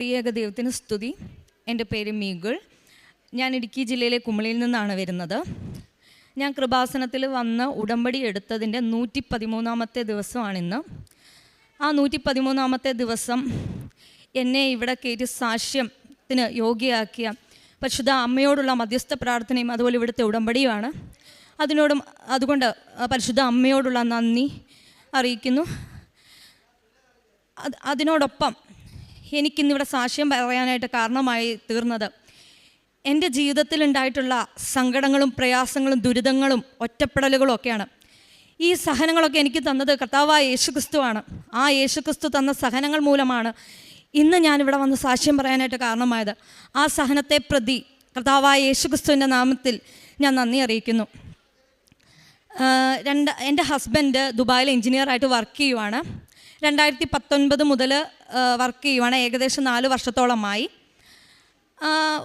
പ്രിയേക ദൈവത്തിന് സ്തുതി. എൻ്റെ പേര് മീഗുൾ. ഞാൻ ഇടുക്കി ജില്ലയിലെ കുമളിയിൽ നിന്നാണ് വരുന്നത്. ഞാൻ കൃപാസനത്തിൽ വന്ന് ഉടമ്പടി എടുത്തതിൻ്റെ 113ാമത്തെ ദിവസമാണിന്ന്. ആ 113ാമത്തെ ദിവസം എന്നെ ഇവിടെ കയറ്റി സാക്ഷ്യത്തിന് യോഗ്യയാക്കിയ പരിശുദ്ധ അമ്മയോടുള്ള മധ്യസ്ഥ പ്രാർത്ഥനയും അതുപോലെ ഇവിടുത്തെ ഉടമ്പടിയുമാണ്. അതുകൊണ്ട് പരിശുദ്ധ അമ്മയോടുള്ള നന്ദി അറിയിക്കുന്നു. അതിനോടൊപ്പം എനിക്കിന്നിവിടെ സാക്ഷ്യം പറയാനായിട്ട് കാരണമായി തീർന്നത് എൻ്റെ ജീവിതത്തിലുണ്ടായിട്ടുള്ള സങ്കടങ്ങളും പ്രയാസങ്ങളും ദുരിതങ്ങളും ഒറ്റപ്പെടലുകളും ഒക്കെയാണ്. ഈ സഹനങ്ങളൊക്കെ എനിക്ക് തന്നത് കർത്താവായ യേശുക്രിസ്തുവാണ്. ആ യേശുക്രിസ്തു തന്ന സഹനങ്ങൾ മൂലമാണ് ഇന്ന് ഞാനിവിടെ വന്ന് സാക്ഷ്യം പറയാനായിട്ട് കാരണമായത്. ആ സഹനത്തെ പ്രതി കർത്താവായ യേശുക്രിസ്തുവിൻ്റെ നാമത്തിൽ ഞാൻ നന്ദി അറിയിക്കുന്നു. എൻ്റെ ഹസ്ബൻഡ് ദുബായിൽ എഞ്ചിനീയറായിട്ട് വർക്ക് ചെയ്യുവാണ്. 2019 മുതൽ വർക്ക് ചെയ്യുവാണ്. ഏകദേശം 4 വർഷത്തോളമായി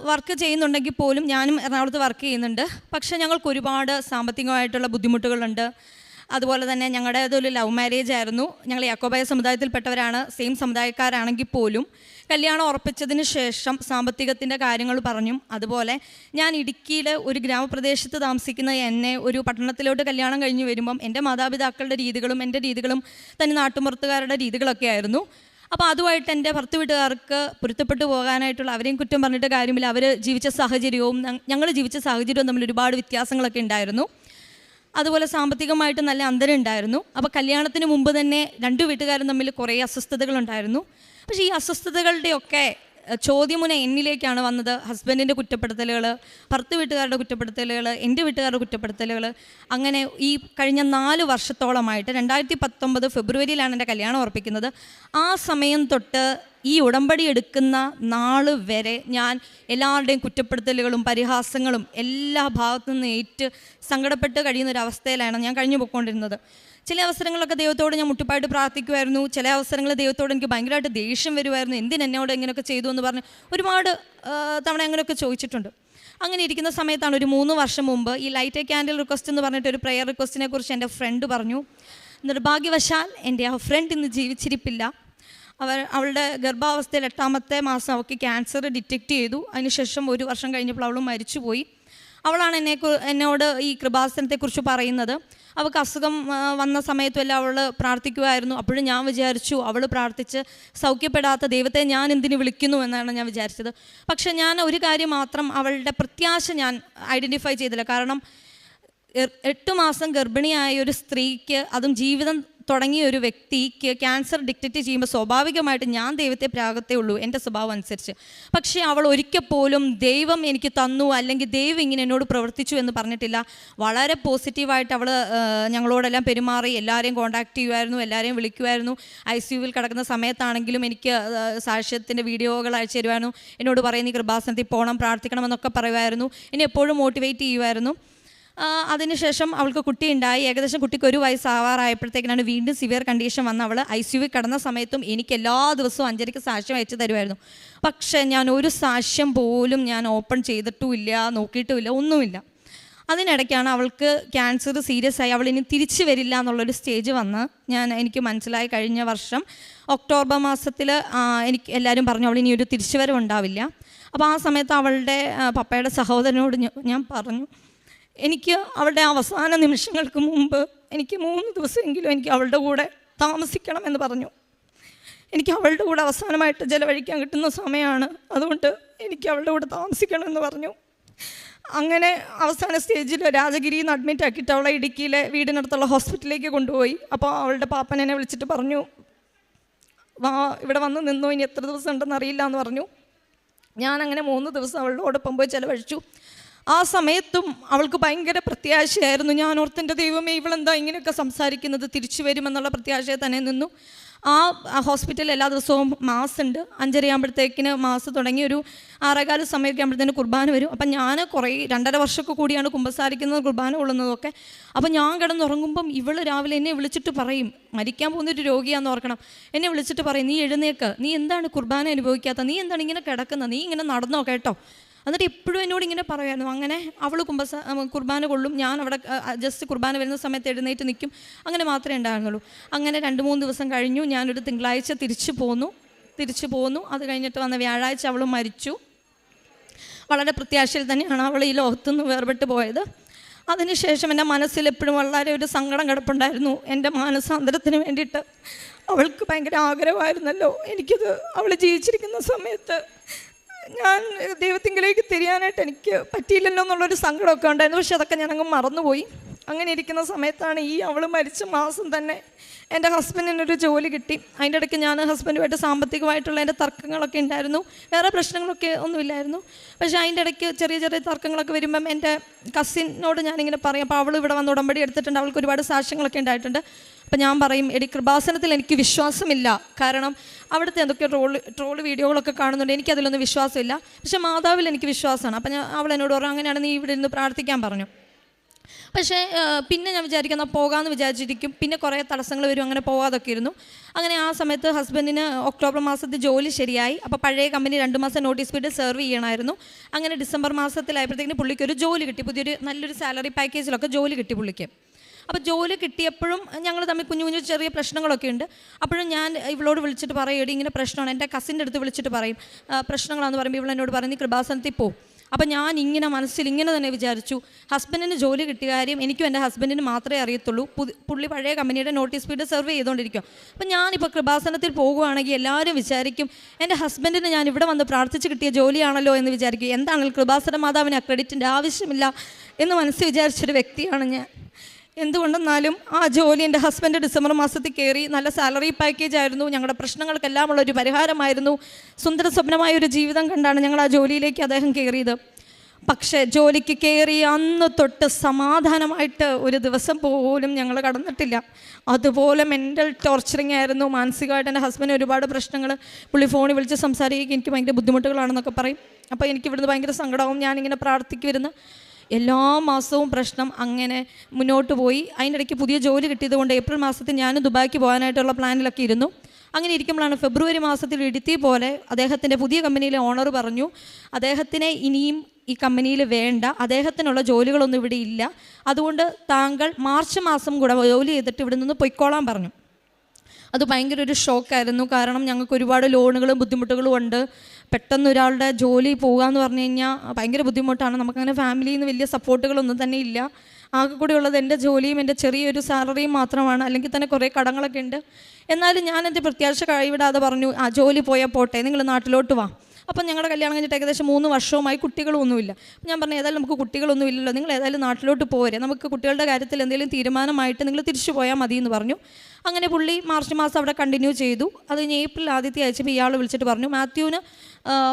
വർക്ക് ചെയ്യുന്നുണ്ടെങ്കിൽ പോലും ഞാനും എറണാകുളത്ത് വർക്ക് ചെയ്യുന്നുണ്ട്. പക്ഷേ ഞങ്ങൾക്ക് ഒരുപാട് സാമ്പത്തികമായിട്ടുള്ള ബുദ്ധിമുട്ടുകളുണ്ട്. അതുപോലെ തന്നെ ഞങ്ങളുടേതൊരു ലവ് മാരേജ് ആയിരുന്നു. ഞങ്ങൾ യാക്കോബായ സമുദായത്തിൽപ്പെട്ടവരാണ്. സെയിം സമുദായക്കാരാണെങ്കിൽ പോലും കല്യാണം ഉറപ്പിച്ചതിന് ശേഷം സാമ്പത്തികത്തിൻ്റെ കാര്യങ്ങൾ പറഞ്ഞും അതുപോലെ ഞാൻ ഇടുക്കിയിൽ ഒരു ഗ്രാമപ്രദേശത്ത് താമസിക്കുന്ന എന്നെ ഒരു പട്ടണത്തിലോട്ട് കല്യാണം കഴിഞ്ഞ് വരുമ്പം എൻ്റെ മാതാപിതാക്കളുടെ രീതികളും എൻ്റെ രീതികളും തന്നെ നാട്ടുമ്പുറത്തുകാരുടെ രീതികളൊക്കെ ആയിരുന്നു. അപ്പോൾ അതുമായിട്ട് എൻ്റെ ഭർത്തൃ വീട്ടുകാർക്ക് പൊരുത്തപ്പെട്ടു പോകാനായിട്ടുള്ള അവരെയും കുറ്റം പറഞ്ഞിട്ട് കാര്യമില്ല. അവർ ജീവിച്ച സാഹചര്യവും ഞങ്ങൾ ജീവിച്ച സാഹചര്യവും തമ്മിൽ ഒരുപാട് വ്യത്യാസങ്ങളൊക്കെ ഉണ്ടായിരുന്നു. അതുപോലെ സാമ്പത്തികമായിട്ട് നല്ല അന്തരം ഉണ്ടായിരുന്നു. അപ്പോൾ കല്യാണത്തിന് മുമ്പ് തന്നെ 2 വീട്ടുകാരും തമ്മിൽ കുറേ അസ്വസ്ഥതകളുണ്ടായിരുന്നു. പക്ഷേ ഈ അസ്വസ്ഥതകളുടെയൊക്കെ ചോദ്യമുന എന്നിലേക്കാണ് വന്നത്. ഹസ്ബൻഡിൻ്റെ കുറ്റപ്പെടുത്തലുകൾ, ഭർത്തൃ വീട്ടുകാരുടെ കുറ്റപ്പെടുത്തലുകൾ, എൻ്റെ വീട്ടുകാരുടെ കുറ്റപ്പെടുത്തലുകൾ. അങ്ങനെ ഈ കഴിഞ്ഞ 4 വർഷത്തോളമായിട്ട് 2019 ഫെബ്രുവരിയിലാണ് എൻ്റെ കല്യാണം ഉറപ്പിക്കുന്നത്. ആ സമയം തൊട്ട് ഈ ഉടമ്പടി എടുക്കുന്ന നാൾ വരെ ഞാൻ എല്ലാവരുടെയും കുറ്റപ്പെടുത്തലുകളും പരിഹാസങ്ങളും എല്ലാ ഭാഗത്തു നിന്ന് ഏറ്റ് സങ്കടപ്പെട്ട് കഴിയുന്നൊരവസ്ഥയിലാണ് ഞാൻ കഴിഞ്ഞു പോയിക്കൊണ്ടിരുന്നത്. ചില അവസരങ്ങളൊക്കെ ദൈവത്തോട് ഞാൻ മുട്ടിപ്പായിട്ട് പ്രാർത്ഥിക്കുമായിരുന്നു. ചില അവസരങ്ങളിൽ ദൈവത്തോട് എനിക്ക് ഭയങ്കരമായിട്ട് ദേഷ്യം വരുമായിരുന്നു. എന്തിനെന്നോട് ഇങ്ങനെയൊക്കെ ചെയ്തു എന്ന് പറഞ്ഞ് ഒരുപാട് തവണ അങ്ങനെയൊക്കെ ചോദിച്ചിട്ടുണ്ട്. അങ്ങനെ ഇരിക്കുന്ന സമയത്താണ് ഒരു 3 വർഷം മുമ്പ് ഈ ലൈറ്റ് എ ക്യാൻഡിൽ റിക്വസ്റ്റ് എന്ന് പറഞ്ഞിട്ട് ഒരു പ്രെയർ റിക്വസ്റ്റിനെ കുറിച്ച് എൻ്റെ ഫ്രണ്ട് പറഞ്ഞു. നിർഭാഗ്യവശാൽ എൻ്റെ ആ ഫ്രണ്ട് ഇന്ന് ജീവിച്ചിരിപ്പില്ല. അവളുടെ ഗർഭാവസ്ഥയിൽ 8ാമത്തെ മാസം അവൾക്ക് ക്യാൻസർ ഡിറ്റക്റ്റ് ചെയ്തു. അതിനുശേഷം 1 വർഷം കഴിഞ്ഞപ്പോൾ അവൾ മരിച്ചുപോയി. അവളാണ് എന്നോട് ഈ കൃപാസനത്തെക്കുറിച്ച് പറയുന്നത്. അവൾക്ക് അസുഖം വന്ന സമയത്തുമെല്ലാം അവൾ പ്രാർത്ഥിക്കുമായിരുന്നു. അപ്പോഴും ഞാൻ വിചാരിച്ചു അവൾ പ്രാർത്ഥിച്ച് സൗഖ്യപ്പെടാത്ത ദൈവത്തെ ഞാൻ എന്തിനു വിളിക്കുന്നു എന്നാണ് ഞാൻ വിചാരിച്ചത്. പക്ഷെ ഞാൻ ഒരു കാര്യം മാത്രം അവളുടെ പ്രത്യാശ ഞാൻ ഐഡൻറ്റിഫൈ ചെയ്തില്ല. കാരണം 8 മാസം ഗർഭിണിയായ ഒരു സ്ത്രീക്ക്, അതും ജീവിതം തുടങ്ങിയ ഒരു വ്യക്തിക്ക് ക്യാൻസർ ഡിറ്റക്റ്റ് ചെയ്യുമ്പോൾ സ്വാഭാവികമായിട്ട് ഞാൻ ദൈവത്തെ പ്രാഗത്തേ ഉള്ളൂ എൻ്റെ സ്വഭാവം അനുസരിച്ച്. പക്ഷേ അവൾ ഒരിക്കൽ പോലും ദൈവം എനിക്ക് തന്നു അല്ലെങ്കിൽ ദൈവം ഇങ്ങനെ എന്നോട് പ്രവർത്തിച്ചു എന്ന് പറഞ്ഞിട്ടില്ല. വളരെ പോസിറ്റീവായിട്ട് അവൾ ഞങ്ങളോടെല്ലാം പെരുമാറി. എല്ലാവരെയും കോൺടാക്റ്റ് ചെയ്യുമായിരുന്നു, എല്ലാവരെയും വിളിക്കുമായിരുന്നു. ICUവിൽ കിടക്കുന്ന സമയത്താണെങ്കിലും എനിക്ക് സാക്ഷ്യത്തിൻ്റെ വീഡിയോകൾ അയച്ചു തരുമായിരുന്നു. എന്നോട് പറയും നീ കൃപാസനത്തിൽ പോകണം, പ്രാർത്ഥിക്കണമെന്നൊക്കെ പറയുമായിരുന്നു. എന്നെ എപ്പോഴും മോട്ടിവേറ്റ് ചെയ്യുമായിരുന്നു. അതിനുശേഷം അവൾക്ക് കുട്ടി ഉണ്ടായി. ഏകദേശം കുട്ടിക്ക് 1 വയസ്സാവാറായപ്പോഴത്തേക്കിനാണ് വീണ്ടും സിവിയർ കണ്ടീഷൻ വന്ന് അവൾ ICUവിൽ കിടന്ന സമയത്തും എനിക്ക് എല്ലാ ദിവസവും 5:30 സാക്ഷ്യം അയച്ചു തരുമായിരുന്നു. പക്ഷേ ഞാൻ ഒരു സാക്ഷ്യം പോലും ഞാൻ ഓപ്പൺ ചെയ്തിട്ടുമില്ല, നോക്കിയിട്ടുമില്ല, ഒന്നുമില്ല. അതിനിടയ്ക്കാണ് അവൾക്ക് ക്യാൻസർ സീരിയസ് ആയി. അവൾ ഇനി തിരിച്ചു വരില്ല എന്നുള്ളൊരു സ്റ്റേജ് വന്ന് എനിക്ക് മനസ്സിലായി. കഴിഞ്ഞ വർഷം ഒക്ടോബർ മാസത്തിൽ എനിക്ക് എല്ലാവരും പറഞ്ഞു അവൾ ഇനി ഒരു തിരിച്ചുവരവ് ഉണ്ടാവില്ല. അപ്പോൾ ആ സമയത്ത് അവളുടെ പപ്പയുടെ സഹോദരനോട് ഞാൻ പറഞ്ഞു, എനിക്ക് അവളുടെ അവസാന നിമിഷങ്ങൾക്ക് മുമ്പ് എനിക്ക് 3 ദിവസമെങ്കിലും എനിക്ക് അവളുടെ കൂടെ താമസിക്കണമെന്ന് പറഞ്ഞു. എനിക്ക് അവളുടെ കൂടെ അവസാനമായിട്ട് ചിലവഴിക്കാൻ കിട്ടുന്ന സമയമാണ്, അതുകൊണ്ട് എനിക്ക് അവളുടെ കൂടെ താമസിക്കണമെന്ന് പറഞ്ഞു. അങ്ങനെ അവസാന സ്റ്റേജിൽ രാജഗിരിയിൽ നിന്ന് അഡ്മിറ്റ് ആക്കിയിട്ട് അവളെ ഇടുക്കിയിലെ വീടിനടുത്തുള്ള ഹോസ്പിറ്റലിലേക്ക് കൊണ്ടുപോയി. അപ്പോൾ അവളുടെ പാപ്പൻ എന്നെ വിളിച്ചിട്ട് പറഞ്ഞു, ഇവിടെ വന്ന് നിന്നോ, ഇനി എത്ര ദിവസം ഉണ്ടെന്ന് അറിയില്ല എന്ന് പറഞ്ഞു. ഞാനങ്ങനെ 3 ദിവസം അവളോടൊപ്പം പോയി ചിലവഴിച്ചു. ആ സമയത്തും അവൾക്ക് ഭയങ്കര പ്രത്യാശയായിരുന്നു. ഞാൻ ഓർത്തിൻ്റെ ദൈവമേ ഇവളെന്താ ഇങ്ങനെയൊക്കെ സംസാരിക്കുന്നത്, തിരിച്ചു വരുമെന്നുള്ള പ്രത്യാശയെ തന്നെ നിന്നു. ആ ഹോസ്പിറ്റലിൽ എല്ലാ ദിവസവും മാസ് ഉണ്ട്. 5:30 ആകുമ്പോഴത്തേക്കിന് മാസ് തുടങ്ങി ഒരു 6:15 സമയമൊക്കെ ആകുമ്പോഴത്തേന് കുർബാന വരും. അപ്പം ഞാൻ കുറേ 2.5 വർഷമൊക്കെ കൂടിയാണ് കുമ്പസാരിക്കുന്നത്, കുർബാന കൊള്ളുന്നതൊക്കെ. അപ്പം ഞാൻ കിടന്നുറങ്ങുമ്പം ഇവൾ രാവിലെ എന്നെ വിളിച്ചിട്ട് പറയും, മരിക്കാൻ പോകുന്നൊരു രോഗിയാണെന്ന് ഓർക്കണം, എന്നെ വിളിച്ചിട്ട് പറയും, നീ എഴുന്നേക്ക്, നീ എന്താണ് കുർബാന അനുഭവിക്കാത്ത, നീ എന്താണ് ഇങ്ങനെ കിടക്കുന്നത്, നീ ഇങ്ങനെ നടന്നോ കേട്ടോ. എന്നിട്ട് എപ്പോഴും എന്നോട് ഇങ്ങനെ പറയുമായിരുന്നു. അങ്ങനെ അവൾ കുർബാന കൊള്ളും, ഞാൻ അവിടെ ജസ്റ്റ് കുർബാന വരുന്ന സമയത്ത് എഴുന്നേറ്റ് നിൽക്കും. അങ്ങനെ മാത്രമേ ഉണ്ടായിരുന്നുള്ളൂ. അങ്ങനെ 2-3 ദിവസം കഴിഞ്ഞു. ഞാനൊരു തിങ്കളാഴ്ച തിരിച്ചു പോന്നു. തിരിച്ചു പോന്നു. അത് കഴിഞ്ഞിട്ട് വന്ന വ്യാഴാഴ്ച അവൾ മരിച്ചു. വളരെ പ്രത്യാശയിൽ തന്നെയാണ് അവൾ ഈ ലോകത്തുനിന്ന് വേർപെട്ട് പോയത്. അതിനുശേഷം എൻ്റെ മനസ്സിൽ എപ്പോഴും വളരെ ഒരു സങ്കടം കിടപ്പുണ്ടായിരുന്നു. എൻ്റെ മാനസാന്തരത്തിന് വേണ്ടിയിട്ട് അവൾക്ക് ഭയങ്കര ആഗ്രഹമായിരുന്നല്ലോ. എനിക്കത് അവൾ ജീവിച്ചിരിക്കുന്ന സമയത്ത് ഞാൻ ദൈവത്തിങ്കിലേക്ക് തിരിയാനായിട്ട് എനിക്ക് പറ്റിയില്ലല്ലോ എന്നുള്ളൊരു സങ്കടമൊക്കെ ഉണ്ടായിരുന്നു. പക്ഷെ അതൊക്കെ ഞാനങ്ങ് മറന്നുപോയി. അങ്ങനെ ഇരിക്കുന്ന സമയത്താണ് അവൾ മരിച്ച മാസം തന്നെ എൻ്റെ ഹസ്ബൻഡിനൊരു ജോലി കിട്ടി. അതിൻ്റെ ഇടയ്ക്ക് ഞാൻ ഹസ്ബൻഡുമായിട്ട് സാമ്പത്തികമായിട്ടുള്ള എൻ്റെ തർക്കങ്ങളൊക്കെ ഉണ്ടായിരുന്നു. വേറെ പ്രശ്നങ്ങളൊക്കെ ഒന്നുമില്ലായിരുന്നു. പക്ഷേ അതിൻ്റെ ഇടയ്ക്ക് ചെറിയ ചെറിയ തർക്കങ്ങളൊക്കെ വരുമ്പം എൻ്റെ കസിനോട് ഞാനിങ്ങനെ പറയും. അപ്പോൾ അവൾ ഇവിടെ വന്ന് ഉടമ്പടി എടുത്തിട്ടുണ്ട്. അവൾക്ക് ഒരുപാട് സാക്ഷ്യങ്ങളൊക്കെ ഉണ്ടായിട്ടുണ്ട്. അപ്പം ഞാൻ പറയും, എടി കൃപാസനത്തിൽ എനിക്ക് വിശ്വാസമില്ല. കാരണം അവിടുത്തെ എന്തൊക്കെ ട്രോള് വീഡിയോകളൊക്കെ കാണുന്നുണ്ട്. എനിക്കതിലൊന്നും വിശ്വാസമില്ല. പക്ഷേ മാതാവിൽ എനിക്ക് വിശ്വാസമാണ്. അപ്പം അവൾ എന്നോട് പറഞ്ഞു, അങ്ങനെയാണ് നീ ഇവിടെ ഇരുന്ന് പ്രാർത്ഥിക്കാൻ പറഞ്ഞു. പക്ഷേ പിന്നെ ഞാൻ വിചാരിക്കുന്ന പോകാമെന്ന് വിചാരിച്ചിരിക്കും. പിന്നെ കുറേ തടസ്സങ്ങൾ വരും. അങ്ങനെ പോകാതൊക്കെ ഇരുന്നു. അങ്ങനെ ആ സമയത്ത് ഹസ്ബൻഡിന് ഒക്ടോബർ മാസത്തിൽ ജോലി ശരിയായി. അപ്പോൾ പഴയ കമ്പനി 2 മാസം നോട്ടീസ് പീരീഡ് സെർവ് ചെയ്യണമായിരുന്നു. അങ്ങനെ ഡിസംബർ മാസത്തിലായപ്പോഴത്തേക്കിന് പുള്ളിക്ക് ഒരു ജോലി കിട്ടി. പുതിയൊരു നല്ലൊരു സാലറി പാക്കേജിലൊക്കെ ജോലി കിട്ടി പുള്ളിക്ക്. അപ്പോൾ ജോലി കിട്ടിയപ്പോഴും ഞങ്ങൾ തമ്മിൽ കുഞ്ഞു കുഞ്ഞു ചെറിയ പ്രശ്നങ്ങളൊക്കെ ഉണ്ട്. അപ്പോഴും ഞാൻ ഇവളോട് വിളിച്ചിട്ട് പറയും, എടി ഇങ്ങനെ പ്രശ്നമാണ്. എൻ്റെ കസിൻ്റെ അടുത്ത് വിളിച്ചിട്ട് പറയും പ്രശ്നങ്ങളാണെന്ന് പറയുമ്പോൾ ഇവളെന്നോട് പറയും, നീ കൃപാസനത്തിൽ പോ. അപ്പം ഞാൻ ഇങ്ങനെ മനസ്സിൽ ഇങ്ങനെ തന്നെ വിചാരിച്ചു, ഹസ്ബൻഡിന് ജോലി കിട്ടിയ കാര്യം എനിക്കും എൻ്റെ ഹസ്ബൻഡിന് മാത്രമേ അറിയത്തുള്ളൂ. പുള്ളി പഴയ കമ്പനിയുടെ നോട്ടീസ് പീരീഡ് സെർവ് ചെയ്തുകൊണ്ടിരിക്കും. അപ്പം ഞാനിപ്പോൾ കൃപാസനത്തിൽ പോകുകയാണെങ്കിൽ എല്ലാവരും വിചാരിക്കും എൻ്റെ ഹസ്ബൻഡിന് ഞാൻ ഇവിടെ വന്ന് പ്രാർത്ഥിച്ച് കിട്ടിയ ജോലിയാണല്ലോ എന്ന് വിചാരിക്കും. എന്താണെങ്കിലും കൃപാസന മാതാവിന് ക്രെഡിറ്റിൻ്റെ ആവശ്യമില്ല എന്ന് മനസ്സിൽ വിചാരിച്ചൊരു വ്യക്തിയാണ് ഞാൻ. എന്തുകൊണ്ടെന്നാലും ആ ജോലി എൻ്റെ ഹസ്ബൻഡ് ഡിസംബർ മാസത്തിൽ കയറി. നല്ല സാലറി പാക്കേജ് ആയിരുന്നു. ഞങ്ങളുടെ പ്രശ്നങ്ങൾക്കെല്ലാം ഉള്ളൊരു പരിഹാരമായിരുന്നു. സുന്ദര സ്വപ്നമായൊരു ജീവിതം കണ്ടാണ് ഞങ്ങൾ ആ ജോലിയിലേക്ക് അദ്ദേഹം കയറിയത്. പക്ഷേ ജോലിക്ക് കയറി അന്ന് തൊട്ട് സമാധാനമായിട്ട് ഒരു ദിവസം പോലും ഞങ്ങൾ കടന്നിട്ടില്ല. അതുപോലെ മെൻ്റൽ ടോർച്ചറിങ് ആയിരുന്നു. മാനസികമായിട്ട് എൻ്റെ ഹസ്ബൻഡ് ഒരുപാട് പ്രശ്നങ്ങൾ. പുള്ളി ഫോണിൽ വിളിച്ച് സംസാരിക്കുക എനിക്ക് ഭയങ്കര ബുദ്ധിമുട്ടുകളാണെന്നൊക്കെ പറയും. അപ്പോൾ എനിക്കിവിടുന്ന് ഭയങ്കര സങ്കടവും. ഞാനിങ്ങനെ പ്രാർത്ഥിക്കുമായിരുന്നു. എല്ലാ മാസവും പ്രശ്നം അങ്ങനെ മുന്നോട്ട് പോയി. അതിനിടയ്ക്ക് പുതിയ ജോലി കിട്ടിയത് കൊണ്ട് ഏപ്രിൽ മാസത്തിൽ ഞാൻ ദുബായിക്ക് പോകാനായിട്ടുള്ള പ്ലാനിലൊക്കെ ഇരുന്നു. അങ്ങനെ ഇരിക്കുമ്പോഴാണ് ഫെബ്രുവരി മാസത്തിൽ ഇടുത്തി പോലെ അദ്ദേഹത്തിൻ്റെ പുതിയ കമ്പനിയിലെ ഓണർ പറഞ്ഞു, അദ്ദേഹത്തിനെ ഇനിയും ഈ കമ്പനിയിൽ വേണ്ട, അദ്ദേഹത്തിനുള്ള ജോലികളൊന്നും ഇവിടെ ഇല്ല, അതുകൊണ്ട് താങ്കൾ മാർച്ച് മാസം കൂടെ ജോലി ചെയ്തിട്ട് ഇവിടെ നിന്ന് പൊയ്ക്കോളാൻ പറഞ്ഞു. അത് ഭയങ്കര ഒരു ഷോക്കായിരുന്നു. കാരണം ഞങ്ങൾക്ക് ഒരുപാട് ലോണുകളും ബുദ്ധിമുട്ടുകളും ഉണ്ട്. പെട്ടെന്ന് ഒരാളുടെ ജോലി പോകുകയെന്ന് പറഞ്ഞു കഴിഞ്ഞാൽ ഭയങ്കര ബുദ്ധിമുട്ടാണ്. നമുക്കങ്ങനെ ഫാമിലിയിൽ നിന്ന് വലിയ സപ്പോർട്ടുകളൊന്നും തന്നെ ഇല്ല. ആകെ കൂടി ഉള്ളത് എൻ്റെ ജോലിയും എൻ്റെ ചെറിയൊരു സാലറിയും മാത്രമാണ്. അല്ലെങ്കിൽ തന്നെ കുറേ കടങ്ങളൊക്കെ ഉണ്ട്. എന്നാലും ഞാൻ എൻ്റെ പ്രത്യാശ കൈവിടാതെ പറഞ്ഞു, ആ ജോലി പോയാൽ പോട്ടെ, നിങ്ങൾ നാട്ടിലോട്ട് വാ. അപ്പം ഞങ്ങളുടെ കല്യാണം കഴിഞ്ഞിട്ട് ഏകദേശം 3 വർഷവുമായി കുട്ടികളൊന്നുമില്ല. ഞാൻ പറഞ്ഞു, ഏതായാലും നമുക്ക് കുട്ടികളൊന്നും ഇല്ലല്ലോ, നിങ്ങൾ ഏതായാലും നാട്ടിലോട്ട് പോരെ, നമുക്ക് കുട്ടികളുടെ കാര്യത്തിൽ എന്തെങ്കിലും തീരുമാനമായിട്ട് നിങ്ങൾ തിരിച്ചു പോയാൽ മതി എന്ന് പറഞ്ഞു. അങ്ങനെ പുള്ളി മാർച്ച് മാസം അവിടെ കണ്ടിന്യൂ ചെയ്തു. അത് കഴിഞ്ഞ് ഏപ്രിൽ ആദ്യത്തെ ആഴ്ച ഇയാൾ വിളിച്ചിട്ട് പറഞ്ഞു, മാത്യുവിന്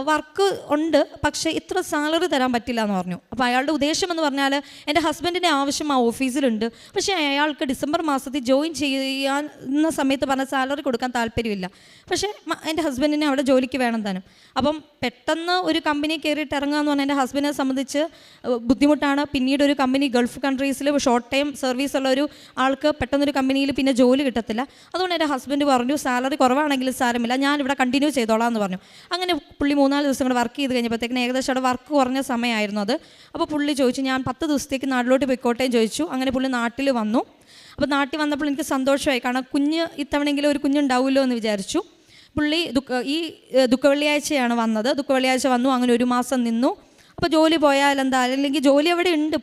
വർക്ക് ഉണ്ട്, പക്ഷേ ഇത്ര സാലറി തരാൻ പറ്റില്ല എന്ന് പറഞ്ഞു. അപ്പോൾ അയാളുടെ ഉദ്ദേശം എന്ന് പറഞ്ഞാൽ എൻ്റെ ഹസ്ബൻഡിൻ്റെ ആവശ്യം ആ ഓഫീസിലുണ്ട്, പക്ഷേ അയാൾക്ക് ഡിസംബർ മാസത്തിൽ ജോയിൻ ചെയ്യാവുന്ന സമയത്ത് പറഞ്ഞ സാലറി കൊടുക്കാൻ താല്പര്യമില്ല. പക്ഷേ എൻ്റെ ഹസ്ബൻഡിനെ അവിടെ ജോലിക്ക് വേണം താനും. അപ്പം പെട്ടെന്ന് ഒരു കമ്പനി കയറിയിട്ട് ഇറങ്ങുക എന്ന് പറഞ്ഞാൽ എൻ്റെ ഹസ്ബൻഡിനെ സംബന്ധിച്ച് ബുദ്ധിമുട്ടാണ്. പിന്നീട് ഒരു കമ്പനി ഗൾഫ് കൺട്രീസിൽ ഷോർട്ട് ടൈം സർവീസ് ഉള്ള ഒരു ആൾക്ക് പെട്ടെന്നൊരു കമ്പനിയിൽ പിന്നെ ജോലി കിട്ടത്തില്ല. അതുകൊണ്ട് എൻ്റെ ഹസ്ബൻഡ് പറഞ്ഞു, സാലറി കുറവാണെങ്കിലും സാരമില്ല, ഞാനിവിടെ കണ്ടിന്യൂ ചെയ്തോളാം എന്ന് പറഞ്ഞു. അങ്ങനെ പുള്ളി 3-4 ദിവസം കൂടെ വർക്ക് ചെയ്ത് കഴിഞ്ഞപ്പോഴത്തേക്കിന് ഏകദേശം അവിടെ വർക്ക് കുറഞ്ഞ സമയമായിരുന്നു അത്. അപ്പോൾ പുള്ളി ചോദിച്ചു, ഞാൻ 10 ദിവസത്തേക്ക് നാട്ടിലോട്ട് പോയിക്കോട്ടേയും ചോദിച്ചു. അങ്ങനെ പുള്ളി നാട്ടിൽ വന്നു. അപ്പോൾ നാട്ടിൽ വന്നപ്പോൾ എനിക്ക് സന്തോഷമായി. കാരണം ഇത്തവണെങ്കിലും ഒരു കുഞ്ഞുണ്ടാവുമല്ലോ എന്ന് വിചാരിച്ചു. പുള്ളി ദുഃഖവെള്ളിയാഴ്ചയാണ് വന്നത്. ദുഃഖവെള്ളിയാഴ്ച വന്നു. അങ്ങനെ 1 മാസം നിന്നു. അപ്പോൾ ജോലി പോയാൽ എന്താ, അല്ലെങ്കിൽ ജോലി അവിടെ ഉണ്ട്,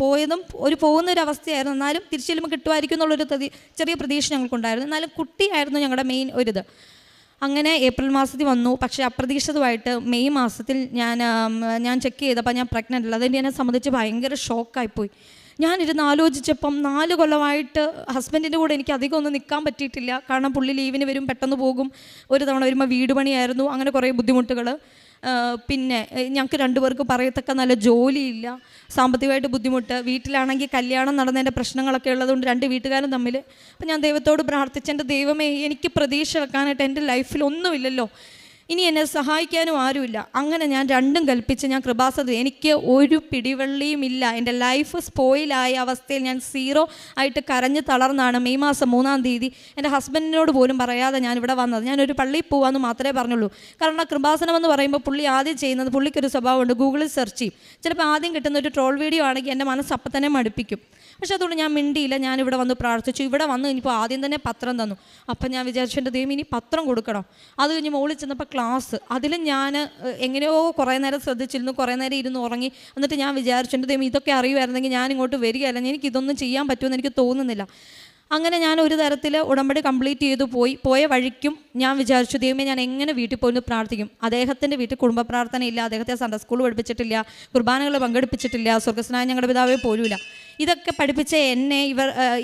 പോയതും പോകുന്നൊരവസ്ഥയായിരുന്നു. എന്നാലും തിരിച്ചു ചെല്ലുമ്പോൾ കിട്ടുമായിരിക്കും എന്നുള്ളൊരു ചെറിയ പ്രതീക്ഷ ഞങ്ങൾക്കുണ്ടായിരുന്നു. എന്നാലും കുട്ടിയായിരുന്നു ഞങ്ങളുടെ മെയിൻ ഒരിത്. അങ്ങനെ ഏപ്രിൽ മാസത്തിൽ വന്നു. പക്ഷേ അപ്രതീക്ഷിതമായിട്ട് മെയ് മാസത്തിൽ ഞാൻ ചെക്ക് ചെയ്തപ്പോൾ ഞാൻ പ്രഗ്നൻ്റ് അല്ല. അതെന്നെ എന്നെ സംബന്ധിച്ച് ഭയങ്കര ഷോക്കായിപ്പോയി. ഞാനിരുന്ന് ആലോചിച്ചപ്പം 4 കൊല്ലമായിട്ട് ഹസ്ബൻഡിൻ്റെ കൂടെ എനിക്ക് അധികം ഒന്നും നിൽക്കാൻ പറ്റിയിട്ടില്ല. കാരണം പുള്ളി ലീവിന് വരും, പെട്ടെന്ന് പോകും. ഒരു തവണ വരുമ്പോൾ വീട് പണിയായിരുന്നു. അങ്ങനെ കുറേ ബുദ്ധിമുട്ടുകൾ. പിന്നെ ഞങ്ങൾക്ക് 2 പേർക്ക് പറയത്തക്ക നല്ല ജോലിയില്ല, സാമ്പത്തികമായിട്ട് ബുദ്ധിമുട്ട്. വീട്ടിലാണെങ്കിൽ കല്യാണം നടന്നതിൻ്റെ പ്രശ്നങ്ങളൊക്കെ ഉള്ളതുകൊണ്ട് 2 വീട്ടുകാരും തമ്മിൽ. അപ്പം ഞാൻ ദൈവത്തോട് പ്രാർത്ഥിച്ച, എൻ്റെ ദൈവമേ, എനിക്ക് പ്രതീക്ഷ വെക്കാനായിട്ട് എൻ്റെ ലൈഫിൽ ഒന്നുമില്ലല്ലോ, ഇനി എന്നെ സഹായിക്കാനും ആരുമില്ല. അങ്ങനെ ഞാൻ 2ഉം കൽപ്പിച്ച് ഞാൻ കൃപാസനത്തിൽ, എനിക്ക് ഒരു പിടിവള്ളിയും ഇല്ല, എൻ്റെ ലൈഫ് സ്പോയിലായ അവസ്ഥയിൽ ഞാൻ 0 ആയിട്ട് കരഞ്ഞ് തളർന്നാണ് മെയ് മാസം 3-ാം തീയതി എൻ്റെ ഹസ്ബൻഡിനോട് പോലും പറയാതെ ഞാനിവിടെ വന്നത്. ഞാനൊരു പള്ളിയിൽ പോകാമെന്ന് മാത്രമേ പറഞ്ഞുള്ളൂ. കാരണം കൃപാസനം എന്ന് പറയുമ്പോൾ പുള്ളി ആദ്യം ചെയ്യുന്നത്, പുള്ളിക്കൊരു സ്വഭാവമുണ്ട്, ഗൂഗിളിൽ സെർച്ച് ചെയ്യും. ചിലപ്പോൾ ആദ്യം കിട്ടുന്ന ഒരു ട്രോൾ വീഡിയോ ആണെങ്കിൽ എൻ്റെ മനസ്സ് അപ്പം തന്നെ മടുപ്പിക്കും. പക്ഷേ അതുകൊണ്ട് ഞാൻ മിണ്ടിയില്ല. ഞാനിവിടെ വന്ന് പ്രാർത്ഥിച്ചു. ഇവിടെ വന്ന് ഇനിയിപ്പോൾ ആദ്യം തന്നെ പത്രം തന്നു. അപ്പം ഞാൻ വിചാരിച്ചു എൻ്റെ ദൈവം ഇനി പത്രം കൊടുക്കണം. അത് കഴിഞ്ഞ് മുകളിൽ ചെന്നപ്പോൾ ക്ലാസ്, അതിലും ഞാൻ എങ്ങനെയോ കുറേ നേരം ശ്രദ്ധിച്ചിരുന്നു, കുറേ നേരം ഇരുന്ന് ഉറങ്ങി. എന്നിട്ട് ഞാൻ വിചാരിച്ചു എൻ്റെ ദൈവം ഇതൊക്കെ അറിയുമായിരുന്നെങ്കിൽ ഞാൻ ഇങ്ങോട്ട് വരികയല്ല, എനിക്കിതൊന്നും ചെയ്യാൻ പറ്റുമെന്ന് എനിക്ക് തോന്നുന്നില്ല. അങ്ങനെ ഞാൻ ഒരു തരത്തിൽ ഉടമ്പടി കംപ്ലീറ്റ് ചെയ്തു പോയ വഴിക്കും ഞാൻ വിചാരിച്ചു ദൈവമേ ഞാൻ എങ്ങനെ വീട്ടിൽ പോയി പ്രാർത്ഥിക്കും. അദ്ദേഹത്തിൻ്റെ വീട്ടിൽ കുടുംബ പ്രാർത്ഥനയില്ല, അദ്ദേഹത്തെ സൺഡേ സ്കൂൾ പഠിപ്പിച്ചിട്ടില്ല, കുർബാനകൾ പങ്കെടുപ്പിച്ചിട്ടില്ല, സ്വർഗ്ഗസ്നായ ഞങ്ങളുടെ പിതാവേ പോലുമില്ല. ഇതൊക്കെ പഠിപ്പിച്ച എന്നെ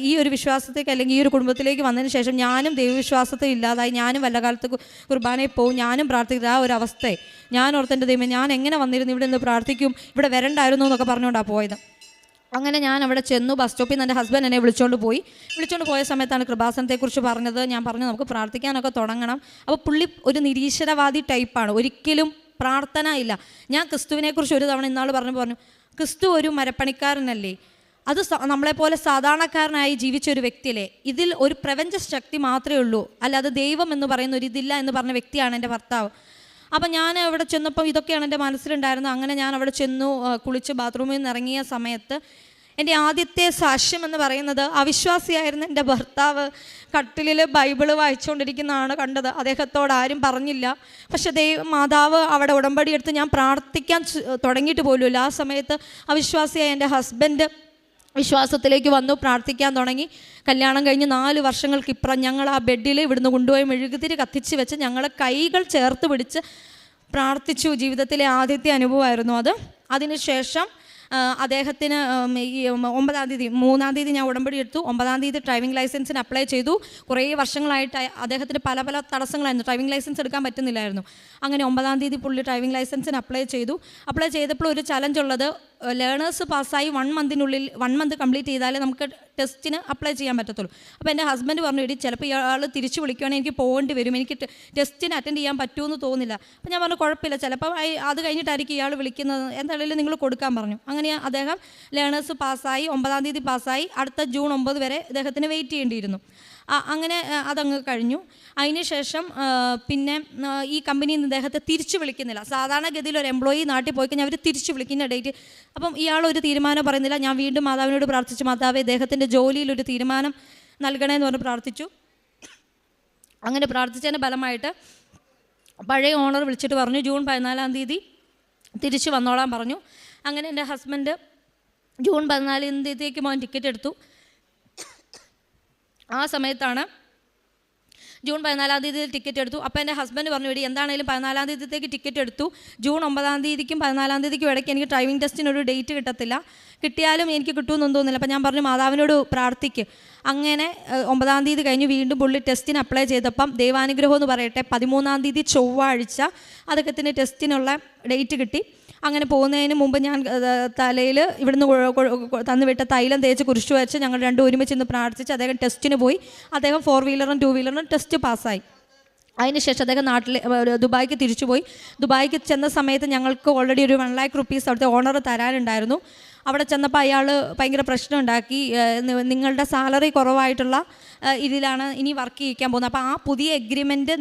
ഈ ഒരു വിശ്വാസത്തേക്ക് അല്ലെങ്കിൽ ഈ ഒരു കുടുംബത്തിലേക്ക് വന്നതിന് ശേഷം ഞാനും ദൈവവിശ്വാസത്തിൽ ഇല്ലാതായി. ഞാനും വല്ല കാലത്ത് കുർബാനയിൽ പോവും, ഞാനും പ്രാർത്ഥിക്കുന്ന ആ ഒരു അവസ്ഥയെ ഞാൻ ഓർത്തെൻ്റെ ദൈവമേ ഞാൻ എങ്ങനെ വന്നിരുന്നു ഇവിടെ നിന്ന് പ്രാർത്ഥിക്കും, ഇവിടെ വരണ്ടായിരുന്നു എന്നൊക്കെ പറഞ്ഞുകൊണ്ടാണ് പോയത്. അങ്ങനെ ഞാൻ അവിടെ ചെന്നു. ബസ് സ്റ്റോപ്പിൽ നിന്ന് എൻ്റെ ഹസ്ബൻഡ് എന്നെ വിളിച്ചുകൊണ്ട് പോയ സമയത്താണ് കൃപാസനത്തെക്കുറിച്ച് പറഞ്ഞത്. ഞാൻ പറഞ്ഞു നമുക്ക് പ്രാർത്ഥിക്കാനൊക്കെ തുടങ്ങണം. അപ്പോൾ പുള്ളി ഒരു നിരീശ്വരവാദി ടൈപ്പാണ്, ഒരിക്കലും പ്രാർത്ഥന ഇല്ല. ഞാൻ ക്രിസ്തുവിനെക്കുറിച്ച് ഒരു തവണ ഇന്നാൾ പറഞ്ഞു ക്രിസ്തു ഒരു മരപ്പണിക്കാരനല്ലേ, അത് നമ്മളെപ്പോലെ സാധാരണക്കാരനായി ജീവിച്ച ഒരു വ്യക്തിയല്ലേ, ഇതിൽ ഒരു പ്രപഞ്ച ശക്തി മാത്രമേ ഉള്ളൂ, അല്ലാതെ ദൈവം എന്ന് പറയുന്ന ഒരു ഇതില്ല എന്ന് പറഞ്ഞ വ്യക്തിയാണ് എൻ്റെ ഭർത്താവ്. അപ്പം ഞാൻ അവിടെ ചെന്നപ്പം ഇതൊക്കെയാണ് എൻ്റെ മനസ്സിലുണ്ടായിരുന്നത്. അങ്ങനെ ഞാൻ അവിടെ ചെന്നു, കുളിച്ച് ബാത്റൂമിൽ നിന്ന് ഇറങ്ങിയ സമയത്ത് എൻ്റെ ആദ്യത്തെ സാക്ഷ്യം എന്ന് പറയുന്നത് അവിശ്വാസിയായിരുന്ന എൻ്റെ ഭർത്താവ് കട്ടിലിൽ ബൈബിള് വായിച്ചുകൊണ്ടിരിക്കുന്നതാണ് കണ്ടത്. അദ്ദേഹത്തോട് ആരും പറഞ്ഞില്ല. പക്ഷേ മാതാവ് അവിടെ ഉടമ്പടി എടുത്ത് ഞാൻ പ്രാർത്ഥിക്കാൻ തുടങ്ങിയിട്ട് പോലുമില്ല. ആ സമയത്ത് അവിശ്വാസിയായ എൻ്റെ ഹസ്ബൻഡ് വിശ്വാസത്തിലേക്ക് വന്നു, പ്രാർത്ഥിക്കാൻ തുടങ്ങി. കല്യാണം കഴിഞ്ഞ് 4 വർഷങ്ങൾക്കിപ്പുറം ഞങ്ങൾ ആ ബെഡിൽ ഇവിടുന്ന് കൊണ്ടുപോയി മെഴുകുതിരി കത്തിച്ച് വെച്ച് ഞങ്ങളെ കൈകൾ ചേർത്ത് പിടിച്ച് പ്രാർത്ഥിച്ചു. ജീവിതത്തിലെ ആദ്യത്തെ അനുഭവമായിരുന്നു അത്. അതിനുശേഷം അദ്ദേഹത്തിന് ഈ 9-ാം തീയതി 3-ാം തീയതി ഞാൻ ഉടമ്പടി എടുത്തു. 9-ാം തീയതി ഡ്രൈവിംഗ് ലൈസൻസിന് അപ്ലൈ ചെയ്തു. കുറേ വർഷങ്ങളായിട്ട് അദ്ദേഹത്തിന് പല തടസ്സങ്ങളായിരുന്നു, ഡ്രൈവിംഗ് ലൈസൻസ് എടുക്കാൻ പറ്റുന്നില്ലായിരുന്നു. അങ്ങനെ 9-ാം തീയതി പുള്ളി ഡ്രൈവിംഗ് ലൈസൻസിന് അപ്ലൈ ചെയ്തപ്പോൾ ഒരു ചലഞ്ച് ഉള്ളത്, ലേണേഴ്സ് പാസ്സായി 1 മന്ത് കംപ്ലീറ്റ് ചെയ്താലേ നമുക്ക് ടെസ്റ്റിന് അപ്ലൈ ചെയ്യാൻ പറ്റത്തുള്ളൂ. അപ്പോൾ എൻ്റെ ഹസ്ബൻഡ് പറഞ്ഞു എടി ചിലപ്പോൾ ഇയാൾ തിരിച്ചു വിളിക്കുകയാണെങ്കിൽ എനിക്ക് പോകേണ്ടി വരും, എനിക്ക് ടെസ്റ്റിന് അറ്റൻഡ് ചെയ്യാൻ പറ്റുമെന്ന് തോന്നില്ല. അപ്പോൾ ഞാൻ പറഞ്ഞു കുഴപ്പമില്ല, ചിലപ്പോൾ അത് കഴിഞ്ഞിട്ടായിരിക്കും ഇയാൾ വിളിക്കുന്നത്, എന്തായാലും നിങ്ങൾ കൊടുക്കാൻ പറഞ്ഞു. അങ്ങനെ അദ്ദേഹം ലേണേഴ്സ് പാസ്സായി, 9-ാം തീയതി പാസ്സായി. അടുത്ത ജൂൺ 9 വരെ അദ്ദേഹത്തിന് വെയിറ്റ് ചെയ്യേണ്ടിയിരുന്നു. അങ്ങനെ അതങ്ങ് കഴിഞ്ഞു. അതിനുശേഷം പിന്നെ ഈ കമ്പനിയിൽ നിന്ന് അദ്ദേഹത്തെ തിരിച്ചു വിളിക്കുന്നില്ല. സാധാരണഗതിയിൽ ഒരു എംപ്ലോയി നാട്ടിൽ പോയി കഴിഞ്ഞാൽ അവർ തിരിച്ചു വിളിക്കുന്ന ഡേറ്റ്. അപ്പം ഇയാളൊരു തീരുമാനം പറയുന്നില്ല. ഞാൻ വീണ്ടും മാതാവിനോട് പ്രാർത്ഥിച്ചു, മാതാവേ അദ്ദേഹത്തിൻ്റെ ജോലിയിലൊരു തീരുമാനം നൽകണമെന്ന് പറഞ്ഞ് പ്രാർത്ഥിച്ചു. അങ്ങനെ പ്രാർത്ഥിച്ചതിൻ്റെ ഫലമായിട്ട് പഴയ ഓണർ വിളിച്ചിട്ട് പറഞ്ഞു ജൂൺ 14-ാം തീയതി തിരിച്ചു വന്നോളാൻ പറഞ്ഞു. അങ്ങനെ എൻ്റെ ഹസ്ബൻഡ് ജൂൺ 14-ാം തീയതിക്ക് പോകാൻ ടിക്കറ്റ് എടുത്തു. ആ സമയത്താണ് ജൂൺ 14-ാം തീയതി ടിക്കറ്റ് എടുത്തു. അപ്പോൾ എൻ്റെ ഹസ്ബൻഡ് പറഞ്ഞു എടി എന്താണെങ്കിലും 14-ാം തീയതിത്തേക്ക് ടിക്കറ്റ് എടുത്തു. ജൂൺ 9-ാം തീയതിക്കും 14-ാം തീയതിക്കും ഇടയ്ക്ക് എനിക്ക് ഡ്രൈവിംഗ് ടെസ്റ്റിനൊരു ഡേറ്റ് കിട്ടത്തില്ല, കിട്ടിയാലും എനിക്ക് കിട്ടുമെന്നൊന്നും തോന്നുന്നില്ല. അപ്പോൾ ഞാൻ പറഞ്ഞു മാതാവിനോട് പ്രാർത്ഥിക്ക്. അങ്ങനെ 9-ാം തീയതി കഴിഞ്ഞ് വീണ്ടും പുള്ളി ടെസ്റ്റിന് അപ്ലൈ ചെയ്തപ്പം ദൈവാനുഗ്രഹം എന്ന് പറയട്ടെ 13-ാം തീയതി ചൊവ്വാഴ്ച അദ്ദേഹത്തിന് ടെസ്റ്റിനുള്ള ഡേറ്റ് കിട്ടി. അങ്ങനെ പോകുന്നതിന് മുമ്പ് ഞാൻ തലയിൽ ഇവിടുന്ന് തന്നുവിട്ട തൈലം തേച്ച് കുരിശു വെച്ച് ഞങ്ങൾ രണ്ടും ഒരുമിച്ച് ഇന്ന് പ്രാർത്ഥിച്ച് അദ്ദേഹം ടെസ്റ്റിന് പോയി. അദ്ദേഹം 4 വീലറും 2 വീലറും ടെസ്റ്റ് പാസ്സായി. അതിനുശേഷം അദ്ദേഹം ദുബായിക്ക് തിരിച്ചുപോയി. ദുബായിക്ക് ചെന്ന സമയത്ത് ഞങ്ങൾക്ക് ഓൾറെഡി ഒരു 1 lakh rupees അവിടുത്തെ ഓണർ തരാനുണ്ടായിരുന്നു. അവിടെ ചെന്നപ്പോൾ അയാൾ ഭയങ്കര പ്രശ്നം ഉണ്ടാക്കി. നിങ്ങളുടെ സാലറി കുറവായിട്ടുള്ള ഇതിലാണ് ഇനി വർക്ക് ചെയ്യിക്കാൻ പോകുന്നത്. അപ്പോൾ ആ പുതിയ എഗ്രിമെൻറ്റ്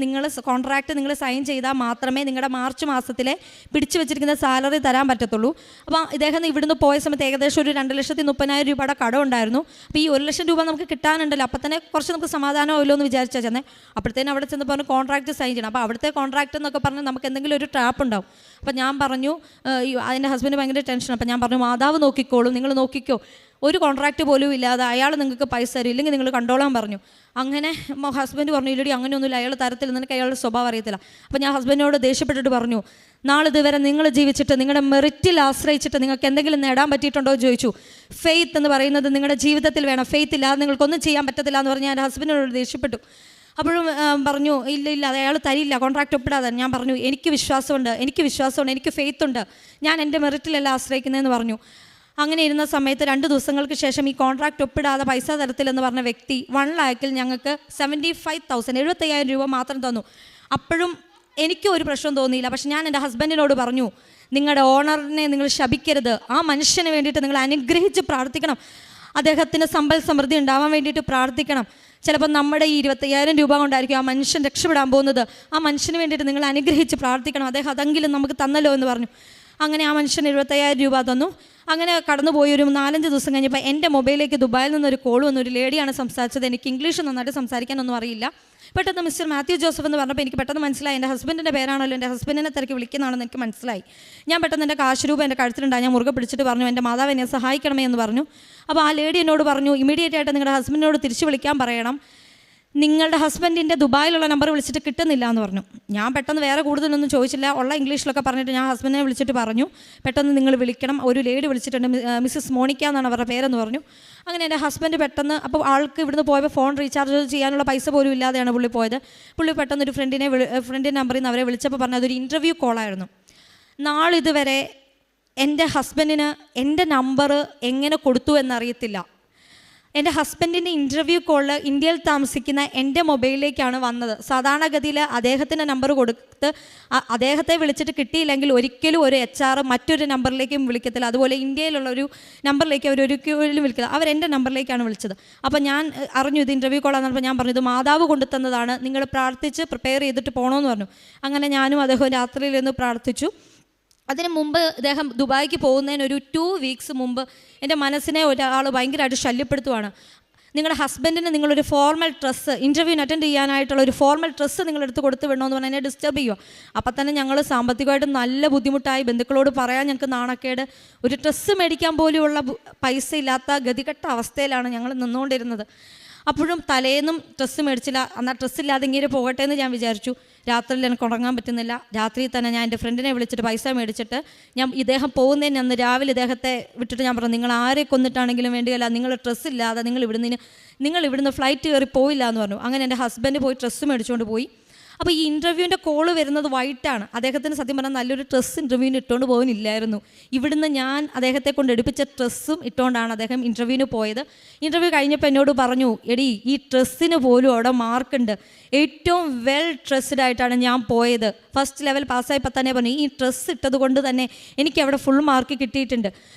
കോൺട്രാക്റ്റ് നിങ്ങൾ സൈൻ ചെയ്താൽ മാത്രമേ നിങ്ങളുടെ മാർച്ച് മാസത്തിലെ പിടിച്ചു വെച്ചിരിക്കുന്ന സാലറി തരാൻ പറ്റത്തുള്ളൂ. അപ്പോൾ ഇദ്ദേഹം ഇവിടുന്ന് പോയ സമയത്ത് ഏകദേശം ഒരു 2,30,000 രൂപയുടെ കടം ഉണ്ടായിരുന്നു. അപ്പോൾ ഈ 1 ലക്ഷം രൂപ നമുക്ക് കിട്ടാനുണ്ടല്ലോ, അപ്പോൾ തന്നെ കുറച്ച് നമുക്ക് സമാധാനമല്ലോ എന്ന് വിചാരിച്ചാൽ ചെന്നേ. അപ്പോഴത്തേനും അവിടെ ചെന്ന് പറഞ്ഞു കോൺട്രാക്റ്റ് സൈൻ ചെയ്യണം. അപ്പോൾ അവിടുത്തെ കോൺട്രാക്റ്റ് എന്നൊക്കെ പറഞ്ഞാൽ നമുക്ക് എന്തെങ്കിലും ഒരു ട്രാപ്പ് ഉണ്ടാവും. അപ്പോൾ ഞാൻ പറഞ്ഞു, അതിൻ്റെ ഹസ്ബൻഡ് ഭയങ്കര ടെൻഷൻ. അപ്പോൾ ഞാൻ പറഞ്ഞു മാതാവ് നോക്കിക്കോളും, നിങ്ങൾ നോക്കിക്കോ, ഒരു കോൺട്രാക്റ്റ് പോലും ഇല്ലാതെ അയാൾ നിങ്ങൾക്ക് പൈസ തരും, ഇല്ലെങ്കിൽ നിങ്ങൾ കണ്ടോളാൻ പറഞ്ഞു. അങ്ങനെ ഹസ്ബൻഡ് പറഞ്ഞു ഇല്ലടി അങ്ങനെയൊന്നുമില്ല, അയാൾ തരത്തില്ല, നിനക്ക് അയാളുടെ സ്വഭാവം അറിയത്തില്ല. അപ്പോൾ ഞാൻ ഹസ്ബൻഡിനോട് ദേഷ്യപ്പെട്ടിട്ട് പറഞ്ഞു നാളിതുവരെ നിങ്ങൾ ജീവിച്ചിട്ട് നിങ്ങളുടെ മെറിറ്റിൽ ആശ്രയിച്ചിട്ട് നിങ്ങൾക്ക് എന്തെങ്കിലും നേടാൻ പറ്റിയിട്ടുണ്ടോ എന്ന് ചോദിച്ചു. ഫെയ്ത്ത് എന്ന് പറയുന്നത് നിങ്ങളുടെ ജീവിതത്തിൽ വേണം, ഫെയ്ത്ത് ഇല്ലാതെ നിങ്ങൾക്കൊന്നും ചെയ്യാൻ പറ്റത്തില്ല എന്ന് പറഞ്ഞ് ഞാൻ ഹസ്ബൻഡിനോട് ദേഷ്യപ്പെട്ടു. അപ്പോഴും പറഞ്ഞു ഇല്ല അത് അയാൾ തരില്ല, കോൺട്രാക്റ്റ് ഒപ്പിടാതെ. ഞാൻ പറഞ്ഞു എനിക്ക് വിശ്വാസമുണ്ട്, എനിക്ക് ഫെയ്ത്ത് ഉണ്ട്, ഞാൻ എൻ്റെ മെറിറ്റിലല്ല ആശ്രയിക്കുന്നതെന്ന് പറഞ്ഞു. അങ്ങനെ ഇരുന്ന സമയത്ത് 2 ദിവസങ്ങൾക്ക് ശേഷം ഈ കോൺട്രാക്റ്റ് ഒപ്പിടാതെ പൈസ തരത്തില്ലെന്ന് പറഞ്ഞ വ്യക്തി 1 lakhൽ ഞങ്ങൾക്ക് 75,000 രൂപ മാത്രം തന്നു. അപ്പോഴും എനിക്കും ഒരു പ്രശ്നം തോന്നിയില്ല. പക്ഷെ ഞാൻ എൻ്റെ ഹസ്ബൻഡിനോട് പറഞ്ഞു നിങ്ങളുടെ ഓണറിനെ നിങ്ങൾ ശപിക്കരുത്, ആ മനുഷ്യന് വേണ്ടിയിട്ട് നിങ്ങൾ അനുഗ്രഹിച്ച് പ്രാർത്ഥിക്കണം, അദ്ദേഹത്തിന് സമ്പൽ സമൃദ്ധി ഉണ്ടാവാൻ വേണ്ടിയിട്ട് പ്രാർത്ഥിക്കണം. ചിലപ്പോൾ നമ്മുടെ ഈ 25,000 രൂപ കൊണ്ടായിരിക്കും ആ മനുഷ്യൻ രക്ഷപ്പെടാൻ പോകുന്നത്. ആ മനുഷ്യന് വേണ്ടിയിട്ട് നിങ്ങൾ അനുഗ്രഹിച്ച് പ്രാർത്ഥിക്കണം, അദ്ദേഹം അതെങ്കിലും നമുക്ക് തന്നല്ലോ എന്ന് പറഞ്ഞു. അങ്ങനെ ആ മനുഷ്യൻ 75,000 രൂപ തന്നു. അങ്ങനെ കടന്നുപോയി. ഒരു 4-5 ദിവസം കഴിഞ്ഞപ്പോൾ എൻ്റെ മൊബൈലിലേക്ക് ദുബായിൽ നിന്നൊരു കോൾ വന്നു. ഒരു ലേഡിയാണ് സംസാരിച്ചത്. എനിക്ക് ഇംഗ്ലീഷ് നന്നായിട്ട് സംസാരിക്കാനൊന്നും അറിയില്ല. പെട്ടെന്ന് മിസ്റ്റർ മാത്യു ജോസഫ് എന്ന് പറഞ്ഞപ്പോൾ എനിക്ക് പെട്ടെന്ന് മനസ്സിലായി എൻ്റെ ഹസ്ബൻഡിൻ്റെ പേരാണല്ലോ, എൻ്റെ ഹസ്ബൻഡിനെ തിരക്കി വിളിക്കുന്നതാണെന്ന് എനിക്ക് മനസ്സിലായി. ഞാൻ പെട്ടെന്ന് എൻ്റെ കാശ് രൂപ എൻ്റെ കഴുത്തിലുണ്ടായി. ഞാൻ മുറുകെ പിടിച്ചിട്ട് പറഞ്ഞു, എൻ്റെ മാതാവ് എന്നെ സഹായിക്കണമേ എന്ന് പറഞ്ഞു. അപ്പോൾ ആ ലേഡി എന്നോട് പറഞ്ഞു, ഇമീഡിയറ്റ് ആയിട്ട് നിങ്ങളുടെ ഹസ്ബൻഡിനോട് തിരിച്ച് വിളിക്കാൻ പറയണം, നിങ്ങളുടെ ഹസ്ബൻഡിൻ്റെ ദുബായിലുള്ള നമ്പർ വിളിച്ചിട്ട് കിട്ടുന്നില്ല എന്ന് പറഞ്ഞു. ഞാൻ പെട്ടെന്ന് വേറെ കൂടുതലൊന്നും ചോദിച്ചില്ല, ഉള്ള ഇംഗ്ലീഷിലൊക്കെ പറഞ്ഞിട്ട് ഞാൻ ഹസ്ബൻഡിനെ വിളിച്ചിട്ട് പറഞ്ഞു, പെട്ടെന്ന് നിങ്ങൾ വിളിക്കണം, ഒരു ലേഡി വിളിച്ചിട്ടുണ്ട്, മിസ്സസ് മോണിക്ക എന്നാണ് അവരുടെ പേരെന്ന് പറഞ്ഞു. അങ്ങനെ എൻ്റെ ഹസ്ബൻഡ് പെട്ടെന്ന്, അപ്പോൾ ആൾക്ക് ഇവിടുന്ന് പോയപ്പോൾ ഫോൺ റീചാർജ് ചെയ്യാനുള്ള പൈസ പോലും ഇല്ലാതെയാണ് പുള്ളി പോയത്. പുള്ളി പെട്ടെന്ന് ഒരു ഫ്രണ്ടിൻ്റെ നമ്പറിൽ നിന്ന് അവരെ വിളിച്ചപ്പോൾ പറഞ്ഞു അതൊരു ഇൻ്റർവ്യൂ കോളായിരുന്നു. നാളിതുവരെ എൻ്റെ ഹസ്ബൻഡിന് എൻ്റെ നമ്പർ എങ്ങനെ കൊടുത്തു എന്നറിയത്തില്ല. എൻ്റെ ഹസ്ബൻഡിൻ്റെ ഇൻ്റർവ്യൂ കോള് ഇന്ത്യയിൽ താമസിക്കുന്ന എൻ്റെ മൊബൈലിലേക്കാണ് വന്നത്. സാധാരണഗതിയിൽ അദ്ദേഹത്തിൻ്റെ നമ്പർ കൊടുത്ത് അദ്ദേഹത്തെ വിളിച്ചിട്ട് കിട്ടിയില്ലെങ്കിൽ ഒരിക്കലും ഒരു HR മറ്റൊരു നമ്പറിലേക്കും വിളിക്കത്തില്ല. അതുപോലെ ഇന്ത്യയിലുള്ള ഒരു നമ്പറിലേക്ക് അവർ ഒരിക്കലും വിളിക്കില്ല. അവരെൻ്റെ നമ്പറിലേക്കാണ് വിളിച്ചത്. അപ്പോൾ ഞാൻ അറിഞ്ഞു ഇത് ഇൻ്റർവ്യൂ കോളാന്ന് പറഞ്ഞപ്പോൾ ഞാൻ പറഞ്ഞു ഇത് മാതാവ് കൊണ്ടു തന്നതാണ്, നിങ്ങൾ പ്രാർത്ഥിച്ച് പ്രിപ്പയർ ചെയ്തിട്ട് പോകണമെന്ന് പറഞ്ഞു. അങ്ങനെ ഞാനും അദ്ദേഹം രാത്രിയിലൊന്ന് പ്രാർത്ഥിച്ചു. അതിന് മുമ്പ് അദ്ദേഹം ദുബായിക്ക് പോകുന്നതിന് ഒരു 2 വീക്സ് മുമ്പ് എൻ്റെ മനസ്സിനെ ഒരാൾ ഭയങ്കരമായിട്ട് ശല്യപ്പെടുത്തുവാണ്. നിങ്ങളുടെ ഹസ്ബൻഡിന് നിങ്ങളൊരു ഫോർമൽ ഡ്രസ്സ്, ഇൻ്റർവ്യൂവിന് അറ്റൻഡ് ചെയ്യാനായിട്ടുള്ള ഒരു ഫോർമൽ ഡ്രസ്സ് നിങ്ങളെടുത്ത് കൊടുത്ത് വിടണമെന്ന് പറഞ്ഞാൽ എന്നെ ഡിസ്റ്റർബ് ചെയ്യുക. അപ്പം തന്നെ ഞങ്ങൾ സാമ്പത്തികമായിട്ട് നല്ല ബുദ്ധിമുട്ടായി. ബന്ധുക്കളോട് പറയാൻ ഞങ്ങൾക്ക് നാണക്കേട്. ഒരു ഡ്രസ്സ് മേടിക്കാൻ പോലെയുള്ള പൈസ ഇല്ലാത്ത ഗതികെട്ട അവസ്ഥയിലാണ് ഞങ്ങൾ നിന്നുകൊണ്ടിരുന്നത്. അപ്പോഴും തലേന്നും ഡ്രസ്സ് മേടിച്ചില്ല. എന്നാൽ ഡ്രസ്സില്ലാതെ ഇങ്ങനെ പോകട്ടെ എന്ന് ഞാൻ വിചാരിച്ചു. രാത്രിയിൽ എനിക്ക് ഉറങ്ങാൻ പറ്റുന്നില്ല. രാത്രിയിൽ തന്നെ ഞാൻ എൻ്റെ ഫ്രണ്ടിനെ വിളിച്ചിട്ട് പൈസ മേടിച്ചിട്ട് ഞാൻ ഇദ്ദേഹം പോകുന്നതിന് അന്ന് രാവിലെ ഇദ്ദേഹത്തെ വിട്ടിട്ട് ഞാൻ പറഞ്ഞു, നിങ്ങൾ ആരെ കൊന്നിട്ടാണെങ്കിലും വേണ്ടിയല്ല, നിങ്ങൾ ഡ്രസ്സില്ലാതെ നിങ്ങൾ ഇവിടുന്ന് ഫ്ലൈറ്റ് കയറി പോയില്ല എന്ന് പറഞ്ഞു. അങ്ങനെ എൻ്റെ ഹസ്ബൻഡ് പോയി ഡ്രസ്സ് മേടിച്ചുകൊണ്ട് പോയി. അപ്പോൾ ഈ ഇൻ്റർവ്യൂവിൻ്റെ കോള് വരുന്നത് വൈകിട്ടാണ്. അദ്ദേഹത്തിന് സത്യം പറഞ്ഞാൽ നല്ലൊരു ഡ്രസ്സ് ഇൻ്റർവ്യൂവിന് ഇട്ടുകൊണ്ട് പോകുന്നില്ലായിരുന്നു. ഇവിടുന്ന് ഞാൻ അദ്ദേഹത്തെ കൊണ്ട് എടുപ്പിച്ച ഡ്രസ്സും ഇട്ടുകൊണ്ടാണ് അദ്ദേഹം ഇൻ്റർവ്യൂവിന് പോയത്. ഇൻ്റർവ്യൂ കഴിഞ്ഞപ്പോൾ എന്നോട് പറഞ്ഞു, എടി ഈ ഡ്രസ്സിന് പോലും അവിടെ മാർക്കുണ്ട്, ഏറ്റവും വെൽ ഡ്രസ്ഡ് ആയിട്ടാണ് ഞാൻ പോയത്, ഫസ്റ്റ് ലെവൽ പാസ്സായപ്പോൾ തന്നെ പറഞ്ഞു ഈ ഡ്രസ്സ് ഇട്ടത് കൊണ്ട് തന്നെ എനിക്ക് അവിടെ ഫുൾ മാർക്ക് കിട്ടിയിട്ടുണ്ട്.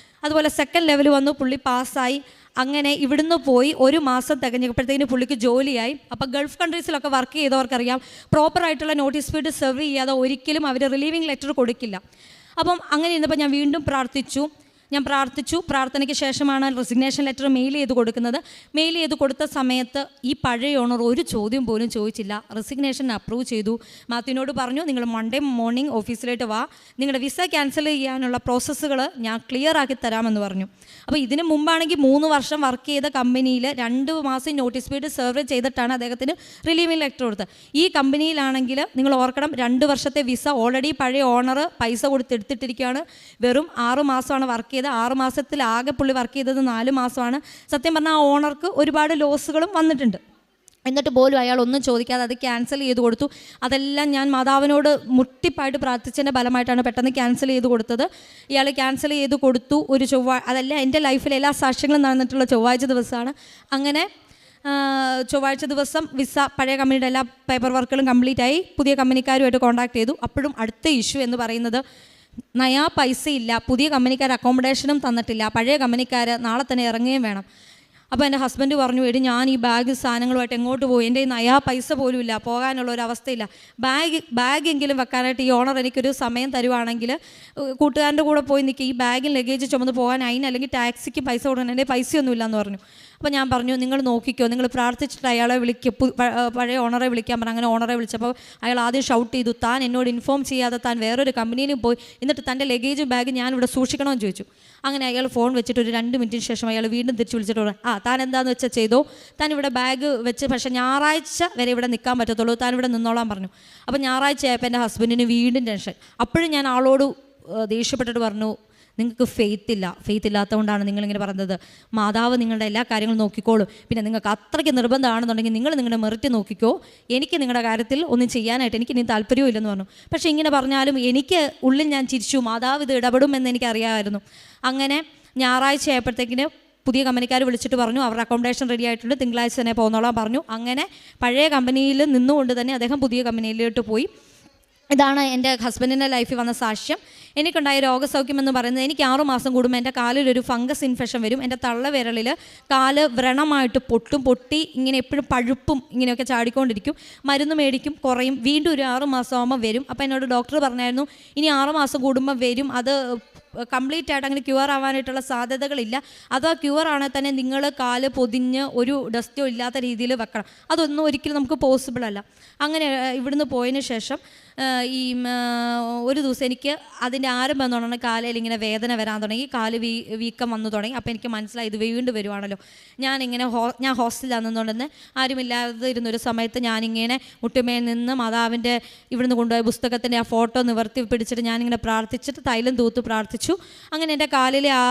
അതുപോലെ സെക്കൻഡ് ലെവൽ വന്നു, പുള്ളി പാസ്സായി. അങ്ങനെ ഇവിടുന്ന് പോയി 1 മാസം തികഞ്ഞപ്പോഴത്തേന് പുള്ളിക്ക് ജോലിയായി. അപ്പോൾ ഗൾഫ് കൺട്രീസിലൊക്കെ വർക്ക് ചെയ്തവർക്കറിയാം, പ്രോപ്പറായിട്ടുള്ള നോട്ടീസ് പീരീഡ് സെർവ് ചെയ്യാതെ ഒരിക്കലും അവർ റിലീവിങ് ലെറ്റർ കൊടുക്കില്ല. അപ്പം അങ്ങനെ ഇരുന്നപ്പോൾ ഞാൻ വീണ്ടും പ്രാർത്ഥിച്ചു. പ്രാർത്ഥനയ്ക്ക് ശേഷമാണ് റെസിഗ്നേഷൻ ലെറ്റർ മെയിൽ ചെയ്ത് കൊടുക്കുന്നത്. മെയിൽ ചെയ്ത് കൊടുത്ത സമയത്ത് ഈ പഴയ ഓണർ ഒരു ചോദ്യം പോലും ചോദിച്ചില്ല, റെസിഗ്നേഷൻ അപ്രൂവ് ചെയ്തു. മാത്യുവിനോട് പറഞ്ഞു, നിങ്ങൾ മൺഡേ മോർണിംഗ് ഓഫീസിലേക്ക് വാ, നിങ്ങളുടെ വിസ ക്യാൻസൽ ചെയ്യാനുള്ള പ്രോസസ്സുകൾ ഞാൻ ക്ലിയർ ആക്കി തരാമെന്ന് പറഞ്ഞു. അപ്പോൾ ഇതിന് മുമ്പാണെങ്കിൽ 3 വർഷം വർക്ക് ചെയ്ത കമ്പനിയിൽ 2 മാസം നോട്ടീസ് പീരീഡ് സെർവ് ചെയ്തിട്ടാണ് അദ്ദേഹത്തിന് റിലീവിംഗ് ലെറ്റർ കൊടുത്തത്. ഈ കമ്പനിയിലാണെങ്കിൽ നിങ്ങൾ ഓർക്കണം, 2 വർഷത്തെ വിസ ഓൾറെഡി പഴയ ഓണർ പൈസ കൊടുത്തെടുത്തിട്ടിരിക്കുകയാണ്. വെറും 6 മാസമാണ് വർക്ക് 6 മാസത്തിൽ ആകെ പുള്ളി വർക്ക് ചെയ്തത് 4 മാസമാണ്. സത്യം പറഞ്ഞാൽ ആ ഓണർക്ക് ഒരുപാട് ലോസുകളും വന്നിട്ടുണ്ട്. എന്നിട്ട് പോലും അയാൾ ഒന്നും ചോദിക്കാതെ അത് ക്യാൻസൽ ചെയ്ത് കൊടുത്തു. അതെല്ലാം ഞാൻ മാതാവിനോട് മുട്ടിപ്പായിട്ട് പ്രാർത്ഥിച്ചതിൻ്റെ ഫലമായിട്ടാണ് പെട്ടെന്ന് ക്യാൻസൽ ചെയ്ത് കൊടുത്തത്. ഇയാൾ ക്യാൻസൽ ചെയ്ത് കൊടുത്തു. ഒരു അതെല്ലാം എൻ്റെ ലൈഫിലെ എല്ലാ സാക്ഷ്യങ്ങളും നടന്നിട്ടുള്ള ചൊവ്വാഴ്ച ദിവസമാണ്. അങ്ങനെ ചൊവ്വാഴ്ച ദിവസം വിസ പഴയ കമ്പനിയുടെ എല്ലാ പേപ്പർ വർക്കുകളും കംപ്ലീറ്റ് ആയി. പുതിയ കമ്പനിക്കാരുമായിട്ട് കോൺടാക്ട് ചെയ്തു. അപ്പോഴും അടുത്ത ഇഷ്യൂ എന്ന് പറയുന്നത് നയാ പൈസയില്ല, പുതിയ കമ്പനിക്കാർ അക്കോമഡേഷനും തന്നിട്ടില്ല, പഴയ കമ്പനിക്കാർ നാളെ തന്നെ ഇറങ്ങുകയും വേണം. അപ്പോൾ എൻ്റെ ഹസ്ബൻഡ് പറഞ്ഞു, എടി ഞാൻ ഈ ബാഗ് സാധനങ്ങളുമായിട്ട് എങ്ങോട്ട് പോയി, എൻ്റെ നയാ പൈസ പോലും ഇല്ല, പോകാനുള്ള ഒരു അവസ്ഥയില്ല, ബാഗെങ്കിലും വെക്കാനായിട്ട് ഈ ഓണർ എനിക്കൊരു സമയം തരുവാണെങ്കിൽ കൂട്ടുകാരൻ്റെ കൂടെ പോയി നിൽക്കുക, ഈ ബാഗിൽ ലഗേജ് ചുമന്ന് പോകാൻ അതിന് അല്ലെങ്കിൽ ടാക്സിക്ക് പൈസ കൊടുക്കണം, എൻ്റെ പൈസയൊന്നുമില്ല എന്ന് പറഞ്ഞു. അപ്പോൾ ഞാൻ പറഞ്ഞു, നിങ്ങൾ നോക്കിക്കോ, നിങ്ങൾ പ്രാർത്ഥിച്ചിട്ട് അയാളെ പഴയ ഓണറെ വിളിക്കാൻ പറഞ്ഞു. അങ്ങനെ ഓണറെ വിളിച്ചപ്പോൾ അയാൾ ആദ്യം ഷൗട്ട് ചെയ്തു, താൻ എന്നോട് ഇൻഫോം ചെയ്യാതെ താൻ വേറൊരു കമ്പനിയിലും പോയി, എന്നിട്ട് തൻ്റെ ലഗേജ് ബാഗ് ഞാനിവിടെ സൂക്ഷിക്കണമെന്ന് ചോദിച്ചു. അങ്ങനെ അയാൾ ഫോൺ വെച്ചിട്ട് ഒരു 2 മിനിറ്റിന് ശേഷം അയാൾ വീണ്ടും തിരിച്ച് വിളിച്ചിട്ട് പറഞ്ഞു, താൻ എന്താണെന്ന് വെച്ചാൽ ചെയ്തോ, താൻ ഇവിടെ ബാഗ് വെച്ച്, പക്ഷേ ഞായറാഴ്ച വരെ ഇവിടെ നിൽക്കാൻ പറ്റത്തുള്ളൂ, താൻ ഇവിടെ നിന്നോളാൻ പറഞ്ഞു. അപ്പോൾ ഞായറാഴ്ച ആയപ്പോൾ എൻ്റെ ഹസ്ബൻഡിന് വീണ്ടും ടെൻഷൻ. അപ്പോഴും ഞാൻ ആളോട് ദേഷ്യപ്പെട്ടിട്ട് പറഞ്ഞു, നിങ്ങൾക്ക് ഫെയ്ത്ത് ഇല്ലാത്തതുകൊണ്ടാണ് നിങ്ങളിങ്ങനെ പറഞ്ഞത്, മാതാവ് നിങ്ങളുടെ എല്ലാ കാര്യങ്ങളും നോക്കിക്കോളും, പിന്നെ നിങ്ങൾക്ക് അത്രയ്ക്ക് നിർബന്ധമാണെന്നുണ്ടെങ്കിൽ നിങ്ങൾ നിങ്ങളുടെ മെറിറ്റ് നോക്കിക്കോ, എനിക്ക് നിങ്ങളുടെ കാര്യത്തിൽ ഒന്നും ചെയ്യാനായിട്ട് എനിക്ക് ഇനി താല്പര്യവും ഇല്ലെന്ന് പറഞ്ഞു. പക്ഷേ ഇങ്ങനെ പറഞ്ഞാലും എനിക്ക് ഉള്ളിൽ ഞാൻ ചിരിച്ചു, മാതാവ് ഇത് ഇടപെടുമെന്ന് എനിക്കറിയാമായിരുന്നു. അങ്ങനെ ഞായറാഴ്ച ആയപ്പോഴത്തേക്കിന് പുതിയ കമ്പനിക്കാർ വിളിച്ചിട്ട് പറഞ്ഞു, അവരുടെ അക്കോമഡേഷൻ റെഡി ആയിട്ടുണ്ട്, തിങ്കളാഴ്ച തന്നെ പോകുന്നോളാൻ പറഞ്ഞു. അങ്ങനെ പഴയ കമ്പനിയിൽ നിന്നുകൊണ്ട് തന്നെ അദ്ദേഹം പുതിയ കമ്പനിയിലോട്ട് പോയി. ഇതാണ് എൻ്റെ ഹസ്ബൻഡിൻ്റെ ലൈഫിൽ വന്ന സാക്ഷ്യം. എനിക്കുണ്ടായ രോഗസൗഖ്യം എന്ന് പറയുന്നത്, എനിക്ക് 6 മാസം കൂടുമ്പോൾ എൻ്റെ കാലിലൊരു ഫംഗസ് ഇൻഫെക്ഷൻ വരും. എൻ്റെ തള്ളവിരലിൽ കാല് വ്രണമായിട്ട് പൊട്ടി ഇങ്ങനെ എപ്പോഴും പഴുപ്പും ഇങ്ങനെയൊക്കെ ചാടിക്കൊണ്ടിരിക്കും. മരുന്ന് മേടിക്കും, കുറയും, വീണ്ടും ഒരു 6 മാസം ആകുമ്പോൾ വരും. അപ്പോൾ എന്നോട് ഡോക്ടർ പറഞ്ഞായിരുന്നു, ഇനി 6 മാസം കൂടുമ്പോൾ വരും, അത് കംപ്ലീറ്റ് ആയിട്ട് അങ്ങനെ ക്യൂർ ആവാനായിട്ടുള്ള സാധ്യതകളില്ല. അഥവാ ക്യൂർ ആണെങ്കിൽ തന്നെ നിങ്ങൾ കാല് പൊതിഞ്ഞ് ഒരു ഡസ്റ്റോ ഇല്ലാത്ത രീതിയിൽ വെക്കണം. അതൊന്നും ഒരിക്കലും നമുക്ക് പോസിബിൾ അല്ല. അങ്ങനെ ഇവിടുന്ന് പോയതിന് ശേഷം ഒരു ദിവസം എനിക്ക് അതിൻ്റെ ആരംഭം എന്ന് പറഞ്ഞാൽ കാലയിൽ ഇങ്ങനെ വേദന വരാൻ തുടങ്ങി, കാല് വീക്കം വന്നു തുടങ്ങി. അപ്പോൾ എനിക്ക് മനസ്സിലായി ഇത് വീണ്ടും വരുവാണല്ലോ. ഞാൻ ഹോസ്റ്റലിൽ നിന്നുകൊണ്ടെന്ന് ആരുമില്ലാതെ ഇരുന്നൊരു സമയത്ത് ഞാനിങ്ങനെ മുട്ടുമേൽ നിന്ന് മാതാവിൻ്റെ ഇവിടുന്ന് കൊണ്ടുപോയ പുസ്തകത്തിൻ്റെ ആ ഫോട്ടോ നിവർത്തി പിടിച്ചിട്ട് ഞാനിങ്ങനെ പ്രാർത്ഥിച്ചിട്ട് തൈലം തൂത്ത് പ്രാർത്ഥിച്ചു. അങ്ങനെ എൻ്റെ കാലിലെ ആ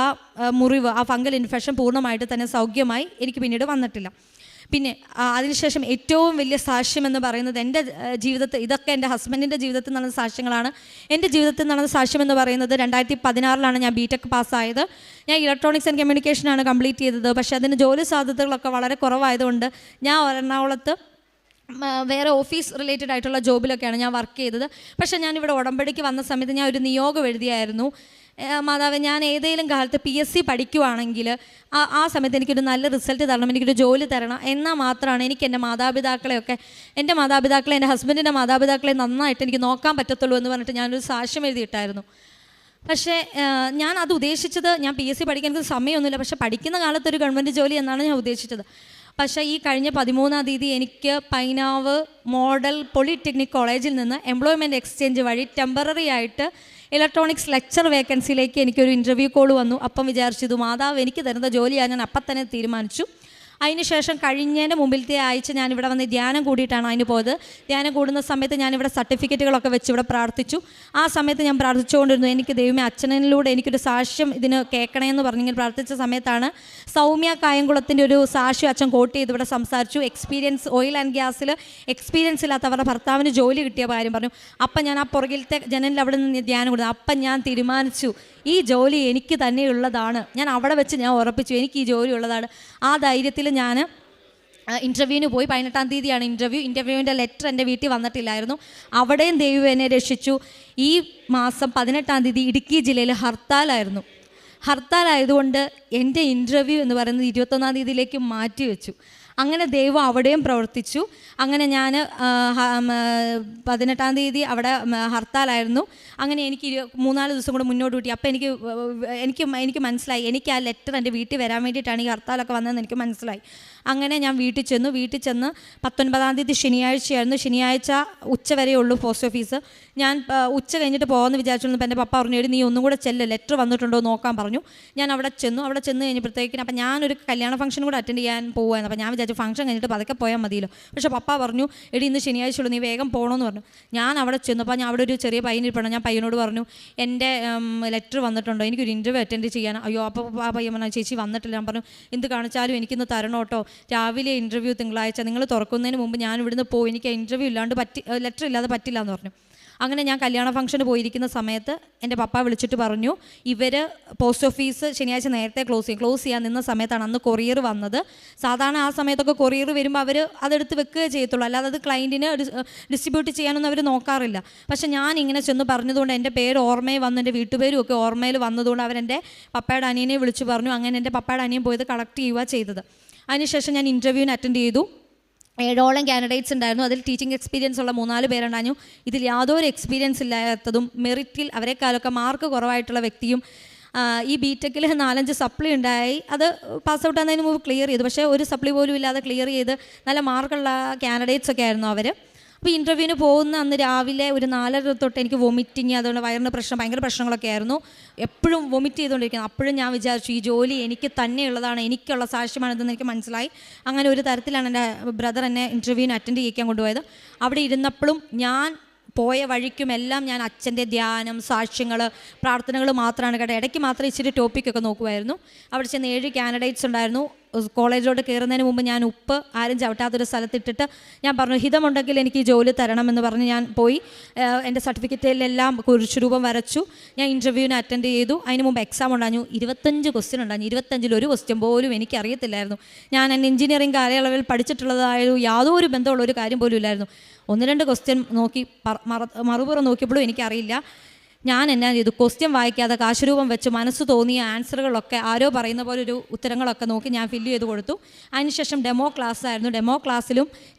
മുറിവ്, ആ ഫംഗൽ ഇൻഫെക്ഷൻ പൂർണ്ണമായിട്ട് തന്നെ സൗഖ്യമായി. എനിക്ക് പിന്നീട് വന്നിട്ടില്ല. പിന്നെ അതിനുശേഷം ഏറ്റവും വലിയ സാക്ഷ്യം എന്ന് പറയുന്നത് എൻ്റെ ജീവിതത്തിൽ, ഇതൊക്കെ എൻ്റെ ഹസ്ബൻഡിൻ്റെ ജീവിതത്തിൽ നടന്ന സാക്ഷ്യങ്ങളാണ്. എൻ്റെ ജീവിതത്തിൽ നടന്ന സാക്ഷ്യം എന്ന് പറയുന്നത് 2016 ഞാൻ BTech പാസ്സായത്. ഞാൻ ഇലക്ട്രോണിക്സ് ആൻഡ് കമ്മ്യൂണിക്കേഷനാണ് കംപ്ലീറ്റ് ചെയ്തത്. പക്ഷേ അതിന് ജോലി സാധ്യതകളൊക്കെ വളരെ കുറവായതുകൊണ്ട് ഞാൻ എറണാകുളത്ത് വേറെ ഓഫീസ് റിലേറ്റഡ് ആയിട്ടുള്ള ജോബിലൊക്കെയാണ് ഞാൻ വർക്ക് ചെയ്തത്. പക്ഷേ ഞാനിവിടെ ഉടമ്പടിക്ക് വന്ന സമയത്ത് ഞാൻ ഒരു നിയോഗം എഴുതിയായിരുന്നു, മാതാവ്, ഞാൻ ഏതെങ്കിലും കാലത്ത് PSC പഠിക്കുവാണെങ്കിൽ ആ സമയത്ത് എനിക്കൊരു നല്ല റിസൾട്ട് തരണം, എനിക്കൊരു ജോലി തരണം, എന്നാൽ മാത്രമാണ് എനിക്ക് എൻ്റെ മാതാപിതാക്കളെ എൻ്റെ ഹസ്ബൻഡിൻ്റെ മാതാപിതാക്കളെ നന്നായിട്ട് എനിക്ക് നോക്കാൻ പറ്റത്തുള്ളൂ എന്ന് പറഞ്ഞിട്ട് ഞാനൊരു സാക്ഷ്യം എഴുതിയിട്ടായിരുന്നു. പക്ഷേ ഞാൻ അത് ഉദ്ദേശിച്ചത്, ഞാൻ PSC പഠിക്കാൻ എനിക്ക് സമയമൊന്നുമില്ല, പക്ഷേ പഠിക്കുന്ന കാലത്ത് ഒരു ഗവൺമെൻറ് ജോലി എന്നാണ് ഞാൻ ഉദ്ദേശിച്ചത്. പക്ഷേ ഈ കഴിഞ്ഞ 13-ാം തീയതി എനിക്ക് പൈനാവ് മോഡൽ പോളിടെക്നിക് കോളേജിൽ നിന്ന് എംപ്ലോയ്മെൻറ്റ് എക്സ്ചേഞ്ച് വഴി ടെമ്പററി ആയിട്ട് ഇലക്ട്രോണിക്സ് ലെക്ചർ വേക്കൻസിയിലേക്ക് എനിക്കൊരു ഇൻ്റർവ്യൂ കോൾ വന്നു. അപ്പം വിചാരിച്ചത് മാതാവ് എനിക്ക് തരുന്ന ജോലിയാണ്, ഞാൻ അപ്പം തന്നെ തീരുമാനിച്ചു. അതിനുശേഷം കഴിഞ്ഞതിൻ്റെ മുമ്പിലത്തെ ആഴ്ച ഞാനിവിടെ വന്ന് ധ്യാനം കൂടിയിട്ടാണ് അതിന് പോയത്. ധ്യാനം കൂടുന്ന സമയത്ത് ഞാനിവിടെ സർട്ടിഫിക്കറ്റുകളൊക്കെ വെച്ച് ഇവിടെ പ്രാർത്ഥിച്ചു. ആ സമയത്ത് ഞാൻ പ്രാർത്ഥിച്ചുകൊണ്ടിരുന്നു, എനിക്ക് ദൈവമേ അച്ഛനിലൂടെ എനിക്കൊരു സാക്ഷ്യം ഇതിന് കേൾക്കണമെന്ന് പറഞ്ഞിങ്ങനെ പ്രാർത്ഥിച്ച സമയത്താണ് സൗമ്യ കായംകുളത്തിൻ്റെ ഒരു സാക്ഷ്യം അച്ഛൻ കോട്ട് ചെയ്ത് ഇവിടെ സംസാരിച്ചു. ഓയിൽ ആൻഡ് ഗ്യാസിൽ എക്സ്പീരിയൻസ് ഇല്ലാത്തവരുടെ ഭർത്താവിന് ജോലി കിട്ടിയ കാര്യം പറഞ്ഞു. അപ്പം ഞാൻ ആ പുറകിലത്തെ ജനലിൽ അവിടെ നിന്ന് ധ്യാനം കൊടുത്തു. അപ്പം ഞാൻ തീരുമാനിച്ചു, ഈ ജോലി എനിക്ക് തന്നെയുള്ളതാണ്. ഞാൻ അവിടെ വെച്ച് ഞാൻ ഉറപ്പിച്ചു, എനിക്ക് ഈ ജോലി ഉള്ളതാണ്. ആ ധൈര്യത്തിൽ ഞാൻ ഇൻ്റർവ്യൂവിന് പോയി. 18-ാം തീയതിയാണ് ഇൻ്റർവ്യൂവിൻ്റെ ലെറ്റർ എൻ്റെ വീട്ടിൽ വന്നിട്ടില്ലായിരുന്നു. അവിടെയും ദൈവം എന്നെ രക്ഷിച്ചു. ഈ മാസം 18-ാം തീയതി ഇടുക്കി ജില്ലയിൽ ഹർത്താലായതുകൊണ്ട് എൻ്റെ ഇൻ്റർവ്യൂ എന്ന് പറയുന്നത് 21-ാം തീയതിയിലേക്ക് മാറ്റിവെച്ചു. അങ്ങനെ ദൈവം അവിടെയും പ്രവർത്തിച്ചു. അങ്ങനെ ഞാൻ 18-ാം തീയതി അവിടെ ഹർത്താലായിരുന്നു. അങ്ങനെ എനിക്ക് 3-4 ദിവസം കൂടെ മുന്നോട്ട് കൂട്ടി. അപ്പോൾ എനിക്ക് മനസ്സിലായി, എനിക്ക് ആ ലെറ്റർ എൻ്റെ വീട്ടിൽ വരാൻ വേണ്ടിയിട്ടാണ് ഈ ഹർത്താലൊക്കെ വന്നതെന്ന് എനിക്ക് മനസ്സിലായി. അങ്ങനെ ഞാൻ വീട്ടിൽ ചെന്ന് 19-ാം തീയതി ശനിയാഴ്ചയായിരുന്നു. ശനിയാഴ്ച ഉച്ചവരെയേ ഉള്ളൂ പോസ്റ്റ് ഓഫീസ്. ഞാൻ ഉച്ച കഴിഞ്ഞിട്ട് പോകാമെന്ന് വിചാരിച്ചിരുന്നപ്പോൾ എൻ്റെ പപ്പ പറഞ്ഞു, നീ ഒന്നും കൂടെ ചെല്ല്, ലെറ്റർ വന്നിട്ടുണ്ടോ നോക്കാൻ പറഞ്ഞു. ഞാൻ അവിടെ ചെന്ന് കഴിഞ്ഞപ്പോഴത്തേക്കിനും അപ്പം ഞാനൊരു കല്യാണ ഫംഗ്ഷൻ കൂടെ അറ്റൻഡ് ചെയ്യാൻ പോകുമായിരുന്നു. അപ്പോൾ ഞാൻ വിചാരിച്ചു ഫംഗ്ഷൻ കഴിഞ്ഞിട്ട് പതുക്കെ പോയാൽ മതിയല്ലോ. പക്ഷേ പപ്പ പറഞ്ഞു, ഇന്ന് ശനിയാഴ്ച ഉള്ളൂ, നീ വേഗം പോകണമെന്ന് പറഞ്ഞു. ഞാൻ അവിടെ ചെന്നപ്പോൾ ഞാൻ അവിടെ ഒരു ചെറിയ പയ്യനിരിപ്പണം. ഞാൻ പയ്യനോട് പറഞ്ഞു, എൻ്റെ ലെറ്റർ വന്നിട്ടുണ്ടോ, എനിക്കൊരു ഇൻ്റർവ്യൂ അറ്റൻഡ് ചെയ്യാൻ. അയ്യോ, അപ്പോൾ ആ പയ്യൻ പറഞ്ഞു, ചേച്ചി വന്നിട്ടില്ല. ഞാൻ പറഞ്ഞു, എന്ത് കാണിച്ചാലും എനിക്കിന്ന് തരണം കേട്ടോ, രാവിലെ ഇൻ്റർവ്യൂ തിങ്കളാഴ്ച, നിങ്ങൾ തുറക്കുന്നതിന് മുമ്പ് ഞാൻ ഇവിടുന്ന് പോകും, എനിക്ക് ഇൻ്റർവ്യൂ ഇല്ലാണ്ട് ലെറ്റർ ഇല്ലാതെ പറ്റില്ല എന്ന് പറഞ്ഞു. അങ്ങനെ ഞാൻ കല്യാണ ഫംഗ്ഷന് പോയിരിക്കുന്ന സമയത്ത് എൻ്റെ പപ്പ വിളിച്ചിട്ട് പറഞ്ഞു, ഇവർ പോസ്റ്റ് ഓഫീസ് ശനിയാഴ്ച നേരത്തെ ക്ലോസ് ചെയ്യാൻ നിന്ന സമയത്താണ് അന്ന് കൊറിയർ വന്നത്. സാധാരണ ആ സമയത്തൊക്കെ കൊറിയർ വരുമ്പോൾ അവർ അതെടുത്ത് വെക്കുകയേ ചെയ്യത്തുള്ളൂ, അല്ലാതെ അത് ക്ലയൻറ്റിന് ഡിസ്ട്രിബ്യൂട്ട് ചെയ്യാനൊന്നും അവർ നോക്കാറില്ല. പക്ഷെ ഞാൻ ഇങ്ങനെ ചെന്ന് പറഞ്ഞതുകൊണ്ട് എൻ്റെ പേര് ഓർമ്മയിൽ വന്നു, എൻ്റെ വീട്ടുപേരും ഒക്കെ ഓർമ്മയിൽ വന്നതുകൊണ്ട് അവരെൻ്റെ പപ്പയുടെ അനിയനെ വിളിച്ചു പറഞ്ഞു. അങ്ങനെ എൻ്റെ പപ്പയുടെ അനിയൻ പോയത് കളക്ട് ചെയ്യുക ചെയ്തത്. അതിനുശേഷം ഞാൻ ഇൻ്റർവ്യൂവിന് അറ്റൻഡ് ചെയ്തു. 7ഓളം കാൻഡിഡേറ്റ്സ് ഉണ്ടായിരുന്നു. അതിൽ ടീച്ചിങ് എക്സ്പീരിയൻസ് ഉള്ള 3-4 പേരുണ്ടായിരുന്നു. ഇതിൽ യാതൊരു എക്സ്പീരിയൻസ് ഇല്ലാത്തതും മെറിറ്റിൽ അവരെക്കാളൊക്കെ മാർക്ക് കുറവായിട്ടുള്ള വ്യക്തിയും ഈ BTechൽ 4-5 സപ്ലി ഉണ്ടായി. അത് പാസ് ഔട്ട് ആകുന്നതിന് മുമ്പ് ക്ലിയർ ചെയ്തു. പക്ഷേ ഒരു സപ്ലി പോലും ഇല്ലാതെ ക്ലിയർ ചെയ്ത് നല്ല മാർക്കുള്ള കാൻഡിഡേറ്റ്സ് ഒക്കെ ആയിരുന്നു അവർ. അപ്പോൾ ഇൻ്റർവ്യൂവിന് പോകുന്ന അന്ന് രാവിലെ ഒരു 4:30 തൊട്ട് എനിക്ക് വൊമിറ്റിങ്, അതുകൊണ്ട് വയറിന് ഭയങ്കര പ്രശ്നങ്ങളൊക്കെ ആയിരുന്നു. എപ്പോഴും വൊമിറ്റ് ചെയ്തുകൊണ്ടിരിക്കുന്നത്. അപ്പോഴും ഞാൻ വിചാരിച്ചു, ഈ ജോലി എനിക്ക് തന്നെയുള്ളതാണ്, എനിക്കുള്ള സാക്ഷ്യമാണിതെന്ന് എനിക്ക് മനസ്സിലായി. അങ്ങനെ ഒരു തരത്തിലാണ് എൻ്റെ ബ്രദർ എന്നെ ഇൻ്റർവ്യൂവിന് അറ്റൻഡ് ചെയ്യിക്കാൻ കൊണ്ടുപോയത്. അവിടെ ഇരുന്നപ്പോഴും ഞാൻ പോയ വഴിക്കുമെല്ലാം ഞാൻ അച്ഛൻ്റെ ധ്യാനം, സാക്ഷ്യങ്ങൾ, പ്രാർത്ഥനകൾ മാത്രമാണ് കേട്ടോ. ഇടയ്ക്ക് മാത്രം ഇച്ചിരി ടോപ്പിക്കൊക്കെ നോക്കുമായിരുന്നു. അവിടെ ചെന്ന് 7 കാൻഡിഡേറ്റ്സ് ഉണ്ടായിരുന്നു. കോളേജിലോട്ട് കയറുന്നതിന് മുമ്പ് ഞാൻ ഉപ്പ് ആരും ചവിട്ടാത്തൊരു സ്ഥലത്തിട്ടിട്ട് ഞാൻ പറഞ്ഞു, ഹിതമുണ്ടെങ്കിൽ എനിക്ക് ഈ ജോലി തരണമെന്ന് പറഞ്ഞ് ഞാൻ പോയി എൻ്റെ സർട്ടിഫിക്കറ്റിലെല്ലാം കുരിശുരൂപം വരച്ചു. ഞാൻ ഇൻ്റർവ്യൂവിന് അറ്റൻഡ് ചെയ്തു. അതിന് മുമ്പ് എക്സാം ഉണ്ടായിരുന്നു. 25 ക്വസ്റ്റ്യൻ ഉണ്ടായിരുന്നു. 25-ൽ ഒരു ക്വസ്റ്റ്യൻ പോലും എനിക്കറിയത്തില്ലായിരുന്നു. ഞാൻ എൻ്റെ എഞ്ചിനീയറിംഗ് കാലയളവിൽ പഠിച്ചിട്ടുള്ളതായ യാതൊരു ബന്ധമുള്ള ഒരു കാര്യം പോലും ഇല്ലായിരുന്നു. 1-2 ക്വസ്റ്റ്യൻ നോക്കി മറുപുറം നോക്കിയപ്പോഴും എനിക്കറിയില്ല. ഞാൻ എന്നാ ചെയ്തു, ക്വസ്റ്റ്യൻ വായിക്കാതെ കാശുരൂപം വെച്ച് മനസ്സ് തോന്നിയ ആൻസറുകളൊക്കെ ആരോ പറയുന്ന പോലെ ഒരു ഉത്തരങ്ങളൊക്കെ നോക്കി ഞാൻ ഫില്ല് ചെയ്ത് കൊടുത്തു. അതിനുശേഷം ഡെമോ ക്ലാസ് ആയിരുന്നു. ഡെമോ ക്ലാസ്സിലും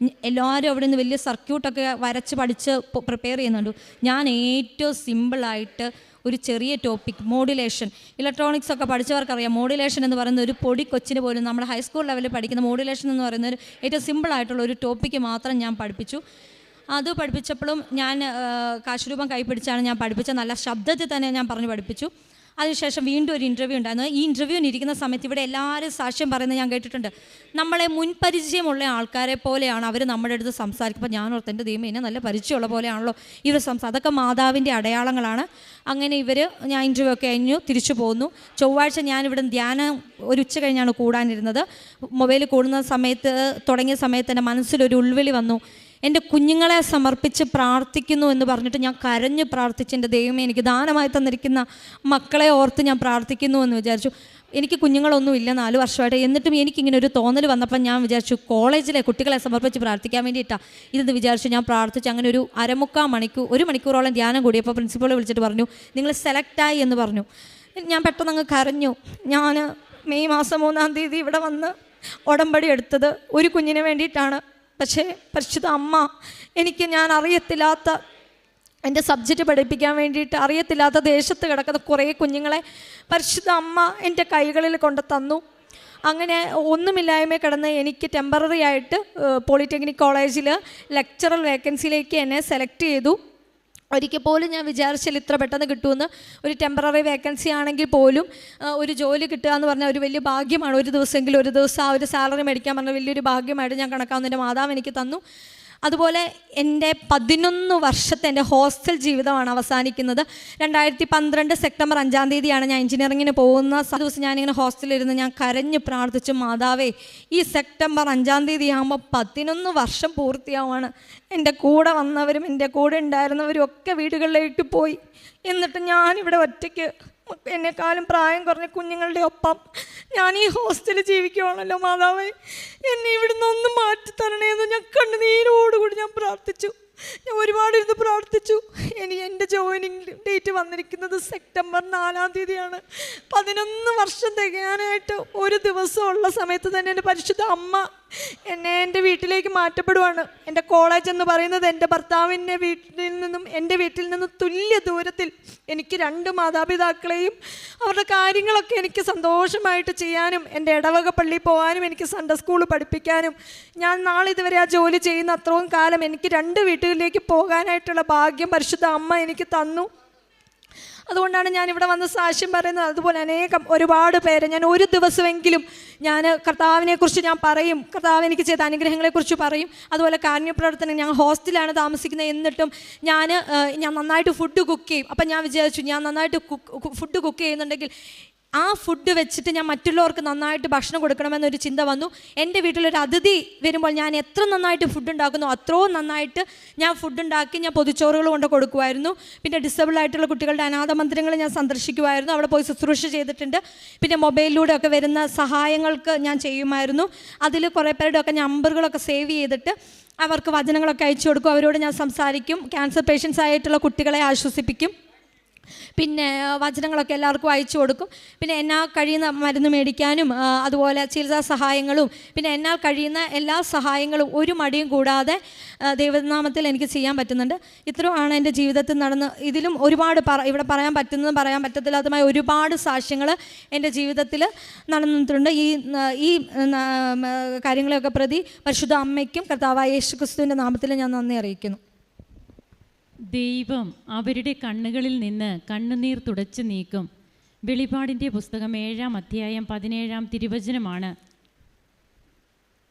എല്ലാവരും അവിടെ നിന്ന് വലിയ സർക്യൂട്ടൊക്കെ വരച്ച് പഠിച്ച് പ്രിപ്പയർ ചെയ്യുന്നുണ്ട്. ഞാൻ ഏറ്റവും സിമ്പിളായിട്ട് ഒരു ചെറിയ ടോപ്പിക്, മോഡുലേഷൻ, ഇലക്ട്രോണിക്സ് ഒക്കെ പഠിച്ചവർക്കറിയാം. മോഡുലേഷൻ എന്ന് പറയുന്ന ഒരു പൊടി കൊച്ചിന് പോലും നമ്മൾ ഹൈസ്കൂൾ ലെവലിൽ പഠിക്കുന്ന മോഡുലേഷൻ എന്ന് പറയുന്ന ഒരു ഏറ്റവും സിമ്പിളായിട്ടുള്ള ഒരു ടോപ്പിക്ക് മാത്രം ഞാൻ പഠിപ്പിച്ചു. അത് പഠിപ്പിച്ചപ്പോഴും ഞാൻ കാശുരൂപം കൈപ്പിടിച്ചാണ് ഞാൻ പഠിപ്പിച്ചത്. നല്ല ശബ്ദത്തിൽ തന്നെ ഞാൻ പറഞ്ഞു പഠിപ്പിച്ചു. അതിനുശേഷം വീണ്ടും ഒരു ഇൻ്റർവ്യൂ ഉണ്ടായിരുന്നു. ഈ ഇൻ്റർവ്യൂവിന് ഇരിക്കുന്ന സമയത്ത് ഇവിടെ എല്ലാവരും സാക്ഷ്യം പറയുന്നത് ഞാൻ കേട്ടിട്ടുണ്ട്. നമ്മളെ മുൻപരിചയമുള്ള ആൾക്കാരെ പോലെയാണ് അവർ നമ്മുടെ അടുത്ത് സംസാരിക്കുമ്പോൾ ഞാൻ ഓർത്ത് എൻ്റെ ദൈവം എന്നെ നല്ല പരിചയമുള്ള പോലെയാണല്ലോ ഇവർ അതൊക്കെ മാതാവിൻ്റെ അടയാളങ്ങളാണ്. അങ്ങനെ ഞാൻ ഇൻ്റർവ്യൂ ഒക്കെ കഴിഞ്ഞു തിരിച്ചു പോന്നു. ചൊവ്വാഴ്ച ഞാനിവിടെ ധ്യാനം ഒരു ഉച്ച കഴിഞ്ഞാണ് കൂടാനിരുന്നത്. മൊബൈൽ കൂടുന്ന സമയത്ത് തുടങ്ങിയ സമയത്ത് എൻ്റെ മനസ്സിലൊരു ഉൾവിളി വന്നു. എൻ്റെ കുഞ്ഞുങ്ങളെ സമർപ്പിച്ച് പ്രാർത്ഥിക്കുന്നു എന്ന് പറഞ്ഞിട്ട് ഞാൻ കരഞ്ഞ് പ്രാർത്ഥിച്ച്, എൻ്റെ ദൈവമേ എനിക്ക് ദാനമായി തന്നിരിക്കുന്ന മക്കളെ ഓർത്ത് ഞാൻ പ്രാർത്ഥിക്കുന്നു എന്ന് വിചാരിച്ചു. എനിക്ക് കുഞ്ഞുങ്ങളൊന്നും ഇല്ല 4 വർഷമായിട്ട്. എന്നിട്ടും എനിക്കിങ്ങനെ ഒരു തോന്നൽ വന്നപ്പോൾ ഞാൻ വിചാരിച്ചു കോളേജിലെ കുട്ടികളെ സമർപ്പിച്ച് പ്രാർത്ഥിക്കാൻ വേണ്ടിയിട്ടാണ് ഇതെന്ന് വിചാരിച്ചു. ഞാൻ പ്രാർത്ഥിച്ചു. അങ്ങനെ ഒരു 1 മണിക്കൂറോളം ധ്യാനം കൂടിയപ്പോൾ പ്രിൻസിപ്പൾ വിളിച്ചിട്ട് പറഞ്ഞു നിങ്ങൾ സെലക്റ്റായി എന്ന് പറഞ്ഞു. ഞാൻ പെട്ടെന്ന് അങ്ങ് കരഞ്ഞു. ഞാൻ മെയ് മാസം 3-ാം തീയതി ഇവിടെ വന്ന് ഉടമ്പടി എടുത്തത് ഒരു കുഞ്ഞിന് വേണ്ടിയിട്ടാണ്. പക്ഷേ പരിശുദ്ധ അമ്മ ഞാൻ അറിയത്തില്ലാത്ത എൻ്റെ സബ്ജക്റ്റ് പഠിപ്പിക്കാൻ വേണ്ടിയിട്ട് അറിയത്തില്ലാത്ത ദേശത്ത് കിടക്കുന്ന കുറേ കുഞ്ഞുങ്ങളെ പരിശുദ്ധ അമ്മ എൻ്റെ കൈകളിൽ കൊണ്ട് തന്നു. അങ്ങനെ ഒന്നുമില്ലായ്മ കിടന്ന് എനിക്ക് ടെമ്പററി ആയിട്ട് പോളിടെക്നിക് കോളേജിൽ ലെക്ചറൽ വേക്കൻസിയിലേക്ക് എന്നെ സെലക്ട് ചെയ്തു. ഒരിക്കൽ പോലും ഞാൻ വിചാരിച്ചാൽ ഇത്ര പെട്ടെന്ന് കിട്ടുമെന്ന്. ഒരു ടെമ്പററി വേക്കൻസി ആണെങ്കിൽ പോലും ഒരു ജോലി കിട്ടുക എന്ന് പറഞ്ഞാൽ ഒരു വലിയ ഭാഗ്യമാണ്. ഒരു ദിവസം ആ ഒരു സാലറി മേടിക്കാൻ പറഞ്ഞാൽ വലിയൊരു ഭാഗ്യമായിട്ട് ഞാൻ കണക്കാവുന്ന എൻ്റെ മാതാവ് എനിക്ക് തന്നു. അതുപോലെ എൻ്റെ 11 വർഷത്തെ എൻ്റെ ഹോസ്റ്റൽ ജീവിതമാണ് അവസാനിക്കുന്നത്. 2012 സെപ്റ്റംബർ 5-ാം തീയതിയാണ് ഞാൻ എഞ്ചിനീയറിങ്ങിന് പോകുന്ന ദിവസം. ഞാനിങ്ങനെ ഹോസ്റ്റലിരുന്ന് ഞാൻ കരഞ്ഞ് പ്രാർത്ഥിച്ചു, മാതാവേ ഈ സെപ്റ്റംബർ 5-ാം തീയതി ആകുമ്പോൾ 11 വർഷം പൂർത്തിയാവുകയാണ്. എൻ്റെ കൂടെ വന്നവരും എൻ്റെ കൂടെ ഉണ്ടായിരുന്നവരും ഒക്കെ വീടുകളിലേക്ക് പോയി. എന്നിട്ട് ഞാനിവിടെ ഒറ്റയ്ക്ക് എന്നെക്കാളും പ്രായം കുറഞ്ഞ കുഞ്ഞുങ്ങളുടെ ഒപ്പം ഞാൻ ഈ ഹോസ്റ്റലിൽ ജീവിക്കുവാണല്ലോ. മാതാവേ എന്നെ ഇവിടുന്ന് ഒന്ന് മാറ്റിത്തരണേന്ന് ഞാൻ കണ്ണുനീരോടുകൂടി ഞാൻ പ്രാർത്ഥിച്ചു. ഞാൻ ഒരുപാട് ഇരുന്ന് പ്രാർത്ഥിച്ചു. എൻ്റെ ജോയിനിങ് ഡേറ്റ് വന്നിരിക്കുന്നത് സെപ്റ്റംബർ 4-ാം തീയതിയാണ്. 11 വർഷം തികയാനായിട്ട് ഒരു ദിവസമുള്ള സമയത്ത് തന്നെ എൻ്റെ പരിശുദ്ധ അമ്മ എൻ്റെ വീട്ടിലേക്ക് മാറ്റപ്പെടുവാണ്. എൻ്റെ കോളേജ് എന്ന് പറയുന്നത് എൻ്റെ ഭർത്താവിൻ്റെ എൻ്റെ വീട്ടിൽ നിന്നും തുല്യ ദൂരത്തിൽ. എനിക്ക് 2 മാതാപിതാക്കളെയും അവരുടെ കാര്യങ്ങളൊക്കെ എനിക്ക് സന്തോഷമായിട്ട് ചെയ്യാനും എൻ്റെ ഇടവക പള്ളിയിൽ പോകാനും എനിക്ക് സൺഡേ സ്കൂൾ പഠിപ്പിക്കാനും ഞാൻ നാളിതുവരെ ആ ജോലി ചെയ്യുന്ന അത്രയും കാലം എനിക്ക് 2 വീട്ടുകളിലേക്ക് പോകാനായിട്ടുള്ള ഭാഗ്യം പരിശുദ്ധ അമ്മ എനിക്ക് തന്നു. അതുകൊണ്ടാണ് ഞാൻ ഇവിടെ വന്ന് സാക്ഷ്യം പറയുന്നത്. അതുപോലെ ഒരുപാട് പേര് ഞാൻ ഒരു ദിവസമെങ്കിലും ഞാൻ കർത്താവിനെക്കുറിച്ച് ഞാൻ പറയും, കർത്താവ് എനിക്ക് ചെയ്ത അനുഗ്രഹങ്ങളെക്കുറിച്ച് പറയും. അതുപോലെ കാരുണ്യപ്രവർത്തനം, ഞാൻ ഹോസ്റ്റലിലാണ് താമസിക്കുന്നത്. എന്നിട്ടും ഞാൻ നന്നായിട്ട് ഫുഡ് കുക്ക് ചെയ്യും. അപ്പം ഞാൻ വിചാരിച്ചു ഞാൻ നന്നായിട്ട് ഫുഡ് കുക്ക് ചെയ്യുന്നുണ്ടെങ്കിൽ ആ ഫുഡ് വെച്ചിട്ട് ഞാൻ മറ്റുള്ളവർക്ക് നന്നായിട്ട് ഭക്ഷണം കൊടുക്കണമെന്നൊരു ചിന്ത വന്നു. എൻ്റെ വീട്ടിലൊരു അതിഥി വരുമ്പോൾ ഞാൻ എത്ര നന്നായിട്ട് ഫുഡ് ഉണ്ടാക്കുന്നു അത്രയും നന്നായിട്ട് ഞാൻ ഫുഡ് ഉണ്ടാക്കി ഞാൻ പൊതിച്ചോറുകൾ കൊണ്ട് കൊടുക്കുമായിരുന്നു. പിന്നെ ഡിസബിൾ ആയിട്ടുള്ള കുട്ടികളുടെ അനാഥ മന്ദിരങ്ങൾ ഞാൻ സന്ദർശിക്കുമായിരുന്നു. അവിടെ പോയി ശുശ്രൂഷ ചെയ്തിട്ടുണ്ട്. പിന്നെ മൊബൈലിലൂടെ ഒക്കെ വരുന്ന സഹായങ്ങൾക്ക് ഞാൻ ചെയ്യുമായിരുന്നു. അതിൽ കുറേ പേരുടെ ഒക്കെ നമ്പറുകളൊക്കെ സേവ് ചെയ്തിട്ട് അവർക്ക് വചനങ്ങളൊക്കെ അയച്ചു കൊടുക്കും. അവരോട് ഞാൻ സംസാരിക്കും. ക്യാൻസർ പേഷ്യൻസ് ആയിട്ടുള്ള കുട്ടികളെ ആശ്വസിപ്പിക്കും. പിന്നെ വചനങ്ങളൊക്കെ എല്ലാവർക്കും അയച്ചു കൊടുക്കും. പിന്നെ എന്നാൽ കഴിയുന്ന മരുന്ന് മേടിക്കാനും അതുപോലെ ചികിത്സാ സഹായങ്ങളും പിന്നെ എന്നാൽ കഴിയുന്ന എല്ലാ സഹായങ്ങളും ഒരു മടിയും കൂടാതെ ദൈവനാമത്തിൽ എനിക്ക് ചെയ്യാൻ പറ്റുന്നുണ്ട്. ഇത്രയുമാണ് എൻ്റെ ജീവിതത്തിൽ നടന്ന്. ഇതിലും ഒരുപാട് ഇവിടെ പറയാൻ പറ്റുന്നതും പറയാൻ പറ്റത്തില്ലാത്തതുമായ ഒരുപാട് സാക്ഷ്യങ്ങൾ എൻ്റെ ജീവിതത്തിൽ നടന്നിട്ടുണ്ട്. ഈ കാര്യങ്ങളെയൊക്കെ പ്രതി പരിശുദ്ധ അമ്മയ്ക്കും കർത്താവായ യേശു ക്രിസ്തുവിൻ്റെ നാമത്തിൽ ഞാൻ നന്ദി അറിയിക്കുന്നു. ദൈവം അവരുടെ കണ്ണുകളിൽ നിന്ന് കണ്ണുനീർ തുടച്ചു നീക്കും. വെളിപാടിൻ്റെ പുസ്തകം 7-ാം അധ്യായം 17-ാം തിരുവചനമാണ്.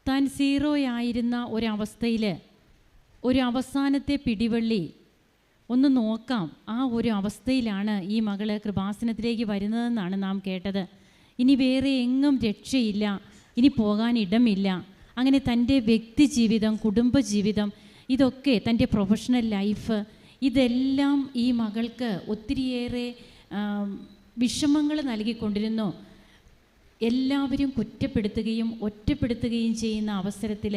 താൻ സീറോയായിരുന്ന ഒരവസ്ഥയിൽ ഒരു അവസാനത്തെ പിടിവള്ളി ഒന്ന് നോക്കാം, ആ ഒരു അവസ്ഥയിലാണ് ഈ മകള് കൃപാസനത്തിലേക്ക് വരുന്നതെന്നാണ് നാം കേട്ടത്. ഇനി വേറെ എങ്ങും രക്ഷയില്ല, ഇനി പോകാൻ ഇടമില്ല. അങ്ങനെ തൻ്റെ വ്യക്തി ജീവിതം, കുടുംബജീവിതം, ഇതൊക്കെ തൻ്റെ പ്രൊഫഷണൽ ലൈഫ്, ഇതെല്ലാം ഈ മകൾക്ക് ഒത്തിരിയേറെ വിഷമങ്ങൾ നൽകിക്കൊണ്ടിരുന്നു. എല്ലാവരും കുറ്റപ്പെടുത്തുകയും ഒറ്റപ്പെടുത്തുകയും ചെയ്യുന്ന അവസരത്തിൽ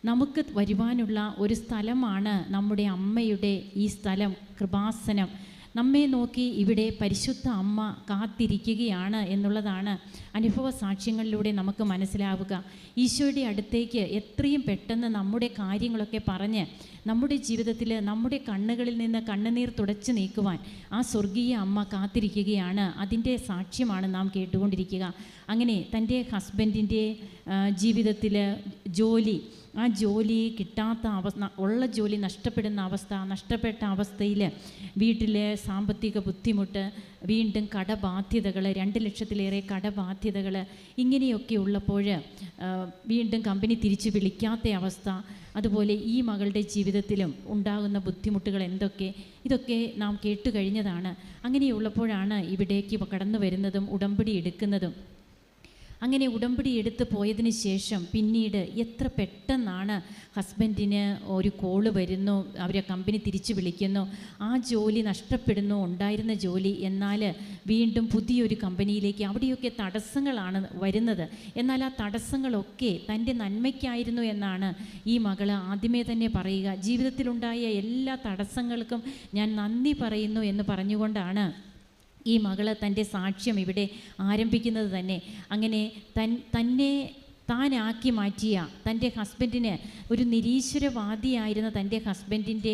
നമുക്ക് വരുവാനുള്ള ഒരു സ്ഥലമാണ് നമ്മുടെ അമ്മയുടെ ഈ സ്ഥലം, കൃപാസനം. നമ്മെ നോക്കി ഇവിടെ പരിശുദ്ധ അമ്മ കാത്തിരിക്കുകയാണ് എന്നുള്ളതാണ് അനുഭവ സാക്ഷ്യങ്ങളിലൂടെ നമുക്ക് മനസ്സിലാവുക. ഈശോയുടെ അടുത്തേക്ക് എത്രയും പെട്ടെന്ന് നമ്മുടെ കാര്യങ്ങളൊക്കെ പറഞ്ഞ് നമ്മുടെ ജീവിതത്തിൽ നമ്മുടെ കണ്ണുകളിൽ നിന്ന് കണ്ണുനീർ തുടച്ചു നീക്കുവാൻ ആ സ്വർഗീയ അമ്മ കാത്തിരിക്കുകയാണ്. അതിൻ്റെ സാക്ഷ്യമാണ് നാം കേട്ടുകൊണ്ടിരിക്കുക. അങ്ങനെ തൻ്റെ ഹസ്ബൻഡിൻ്റെ ജീവിതത്തിൽ ആ ജോലി കിട്ടാത്ത അവസ്ഥ, ഉള്ള ജോലി നഷ്ടപ്പെടുന്ന അവസ്ഥ, നഷ്ടപ്പെട്ട അവസ്ഥയിൽ വീട്ടിലെ സാമ്പത്തിക ബുദ്ധിമുട്ട്, വീണ്ടും കടബാധ്യതകൾ, 2 ലക്ഷത്തിലേറെ കടബാധ്യതകൾ, ഇങ്ങനെയൊക്കെ ഉള്ളപ്പോൾ വീണ്ടും കമ്പനി തിരിച്ചു വിളിക്കാത്ത അവസ്ഥ, അതുപോലെ ഈ മകളുടെ ജീവിതത്തിലും ഉണ്ടാകുന്ന ബുദ്ധിമുട്ടുകൾ ഇതൊക്കെ നാം കേട്ടു കഴിഞ്ഞതാണ്. അങ്ങനെയുള്ളപ്പോഴാണ് ഇവിടേക്ക് കടന്നു വരുന്നതും ഉടമ്പടി എടുക്കുന്നതും. അങ്ങനെ ഉടമ്പടി എടുത്ത് പോയതിന് ശേഷം പിന്നീട് എത്ര പെട്ടെന്നാണ് ഹസ്ബൻഡിന് ഒരു കോള് വരുന്നു, അവരെ കമ്പനി തിരിച്ചു വിളിക്കുന്നു, ആ ജോലി നഷ്ടപ്പെടുന്നു, ഉണ്ടായിരുന്ന ജോലി. എന്നാൽ വീണ്ടും പുതിയൊരു കമ്പനിയിലേക്ക്, അവിടെയൊക്കെ തടസ്സങ്ങളാണ് വരുന്നത്. എന്നാൽ ആ തടസ്സങ്ങളൊക്കെ തൻ്റെ നന്മയ്ക്കായിരുന്നു എന്നാണ് ഈ മകൾ ആദ്യമേ തന്നെ പറയുക. ജീവിതത്തിലുണ്ടായ എല്ലാ തടസ്സങ്ങൾക്കും ഞാൻ നന്ദി പറയുന്നു എന്ന് പറഞ്ഞുകൊണ്ടാണ് ഈ മകള് തൻ്റെ സാക്ഷ്യം ഇവിടെ ആരംഭിക്കുന്നത് തന്നെ. അങ്ങനെ തന്നെ താനാക്കി മാറ്റിയ തൻ്റെ ഹസ്ബൻഡിന്, ഒരു നിരീശ്വരവാദിയായിരുന്ന തൻ്റെ ഹസ്ബൻഡിൻ്റെ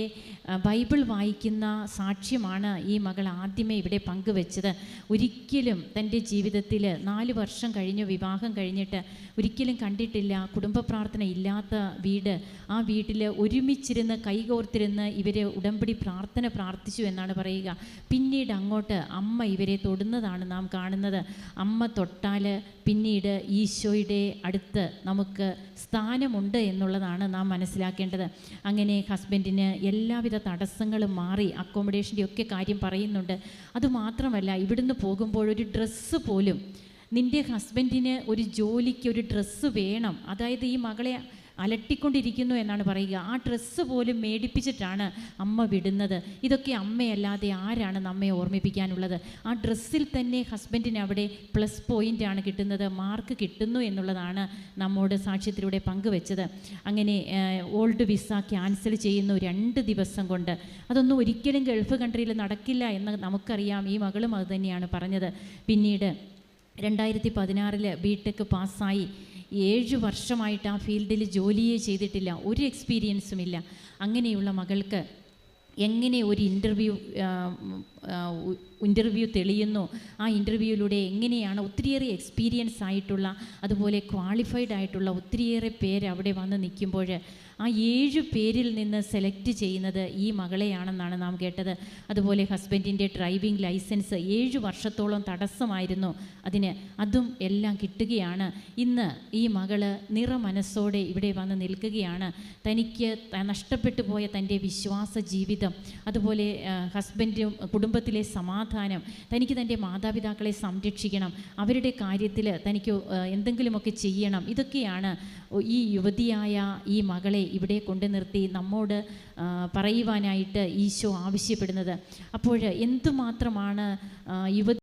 ബൈബിൾ വായിക്കുന്ന സാക്ഷ്യമാണ് ഈ മകൾ ആദ്യമേ ഇവിടെ പങ്കുവെച്ചത്. ഒരിക്കലും തൻ്റെ ജീവിതത്തിൽ 4 വർഷം കഴിഞ്ഞു വിവാഹം കഴിഞ്ഞിട്ട് ഒരിക്കലും കണ്ടിട്ടില്ല കുടുംബ പ്രാർത്ഥന ഇല്ലാത്ത വീട്. ആ വീട്ടിൽ ഒരുമിച്ചിരുന്ന് കൈകോർത്തിരുന്ന് ഇവർ ഉടമ്പടി പ്രാർത്ഥന പ്രാർത്ഥിച്ചു എന്നാണ് പറയുക. പിന്നീട് അങ്ങോട്ട് അമ്മ ഇവരെ തൊടുന്നതാണ് നാം കാണുന്നത്. അമ്മ തൊട്ടാൽ പിന്നീട് ഈശോയുടെ അടുത്ത് നമുക്ക് സ്ഥാനമുണ്ട് എന്നുള്ളതാണ് നാം മനസ്സിലാക്കേണ്ടത്. അങ്ങനെ ഹസ്ബൻഡിന് എല്ലാവിധ തടസ്സങ്ങളും മാറി. അക്കോമഡേഷൻ്റെ ഒക്കെ കാര്യം പറയുന്നുണ്ട്. അതുമാത്രമല്ല, ഇവിടുന്ന് പോകുമ്പോൾ ഒരു ഡ്രസ്സ് പോലും, നിൻ്റെ ഹസ്ബൻഡിന് ഒരു ജോലിക്ക് ഒരു ഡ്രസ്സ് വേണം, അതായത് ഈ മകളെ അലട്ടിക്കൊണ്ടിരിക്കുന്നു എന്നാണ് പറയുക. ആ ഡ്രസ്സ് പോലും മേടിപ്പിച്ചിട്ടാണ് അമ്മ വിടുന്നത്. ഇതൊക്കെ അമ്മയല്ലാതെ ആരാണ് നമ്മെ ഓർമ്മിപ്പിക്കാനുള്ളത്? ആ ഡ്രസ്സിൽ തന്നെ ഹസ്ബൻഡിന് അവിടെ പ്ലസ് പോയിൻ്റാണ് കിട്ടുന്നത്, മാർക്ക് കിട്ടുന്നു എന്നുള്ളതാണ് നമ്മോട് സാക്ഷ്യത്തിലൂടെ പങ്കുവെച്ചത്. അങ്ങനെ ഓൾഡ് വിസ ക്യാൻസൽ ചെയ്യുന്നു 2 ദിവസം കൊണ്ട്. അതൊന്നും ഒരിക്കലും ഗൾഫ് കൺട്രിയിൽ നടക്കില്ല എന്ന് നമുക്കറിയാം. ഈ മകളും അത് തന്നെയാണ് പറഞ്ഞത്. പിന്നീട് 2016 ബിടെക് പാസ്സായി. 7 വർഷമായിട്ട് ആ ഫീൽഡിൽ ജോലിയേ ചെയ്തിട്ടില്ല, ഒരു എക്സ്പീരിയൻസും ഇല്ല. അങ്ങനെയുള്ള മകൾക്ക് എങ്ങനെ ഒരു ഇൻ്റർവ്യൂ തെളിയുന്നു, ആ ഇൻ്റർവ്യൂവിലൂടെ എങ്ങനെയാണ് ഒത്തിരിയേറെ എക്സ്പീരിയൻസ് ആയിട്ടുള്ള, അതുപോലെ ക്വാളിഫൈഡ് ആയിട്ടുള്ള ഒത്തിരിയേറെ പേര് അവിടെ വന്ന് നിൽക്കുമ്പോൾ ആ 7 പേരിൽ നിന്ന് സെലക്ട് ചെയ്യുന്നത് ഈ മകളെയാണെന്നാണ് നാം കേട്ടത്. അതുപോലെ ഹസ്ബൻഡിൻ്റെ ഡ്രൈവിംഗ് ലൈസൻസ് 7 വർഷത്തോളം തടസ്സമായിരുന്നു അതിന്, അതും എല്ലാം കിട്ടുകയാണ്. ഇന്ന് ഈ മകള് നിറമനസ്സോടെ ഇവിടെ വന്ന് നിൽക്കുകയാണ്. തനിക്ക് നഷ്ടപ്പെട്ടു പോയ തൻ്റെ വിശ്വാസ ജീവിതം, അതുപോലെ ഹസ്ബൻഡും കുടുംബത്തിലെ സമാധാനം, തനിക്ക് തൻ്റെ മാതാപിതാക്കളെ സംരക്ഷിക്കണം, അവരുടെ കാര്യത്തിൽ തനിക്ക് എന്തെങ്കിലുമൊക്കെ ചെയ്യണം, ഇതൊക്കെയാണ് ഈ യുവതിയായ ഈ മകളെ ഇവിടെ കൊണ്ടു നിർത്തി നമ്മോട് പറയുവാനായിട്ട് ഈശോ ആവശ്യപ്പെടുന്നത്. അപ്പോൾ എന്തുമാത്രമാണ് യുവതി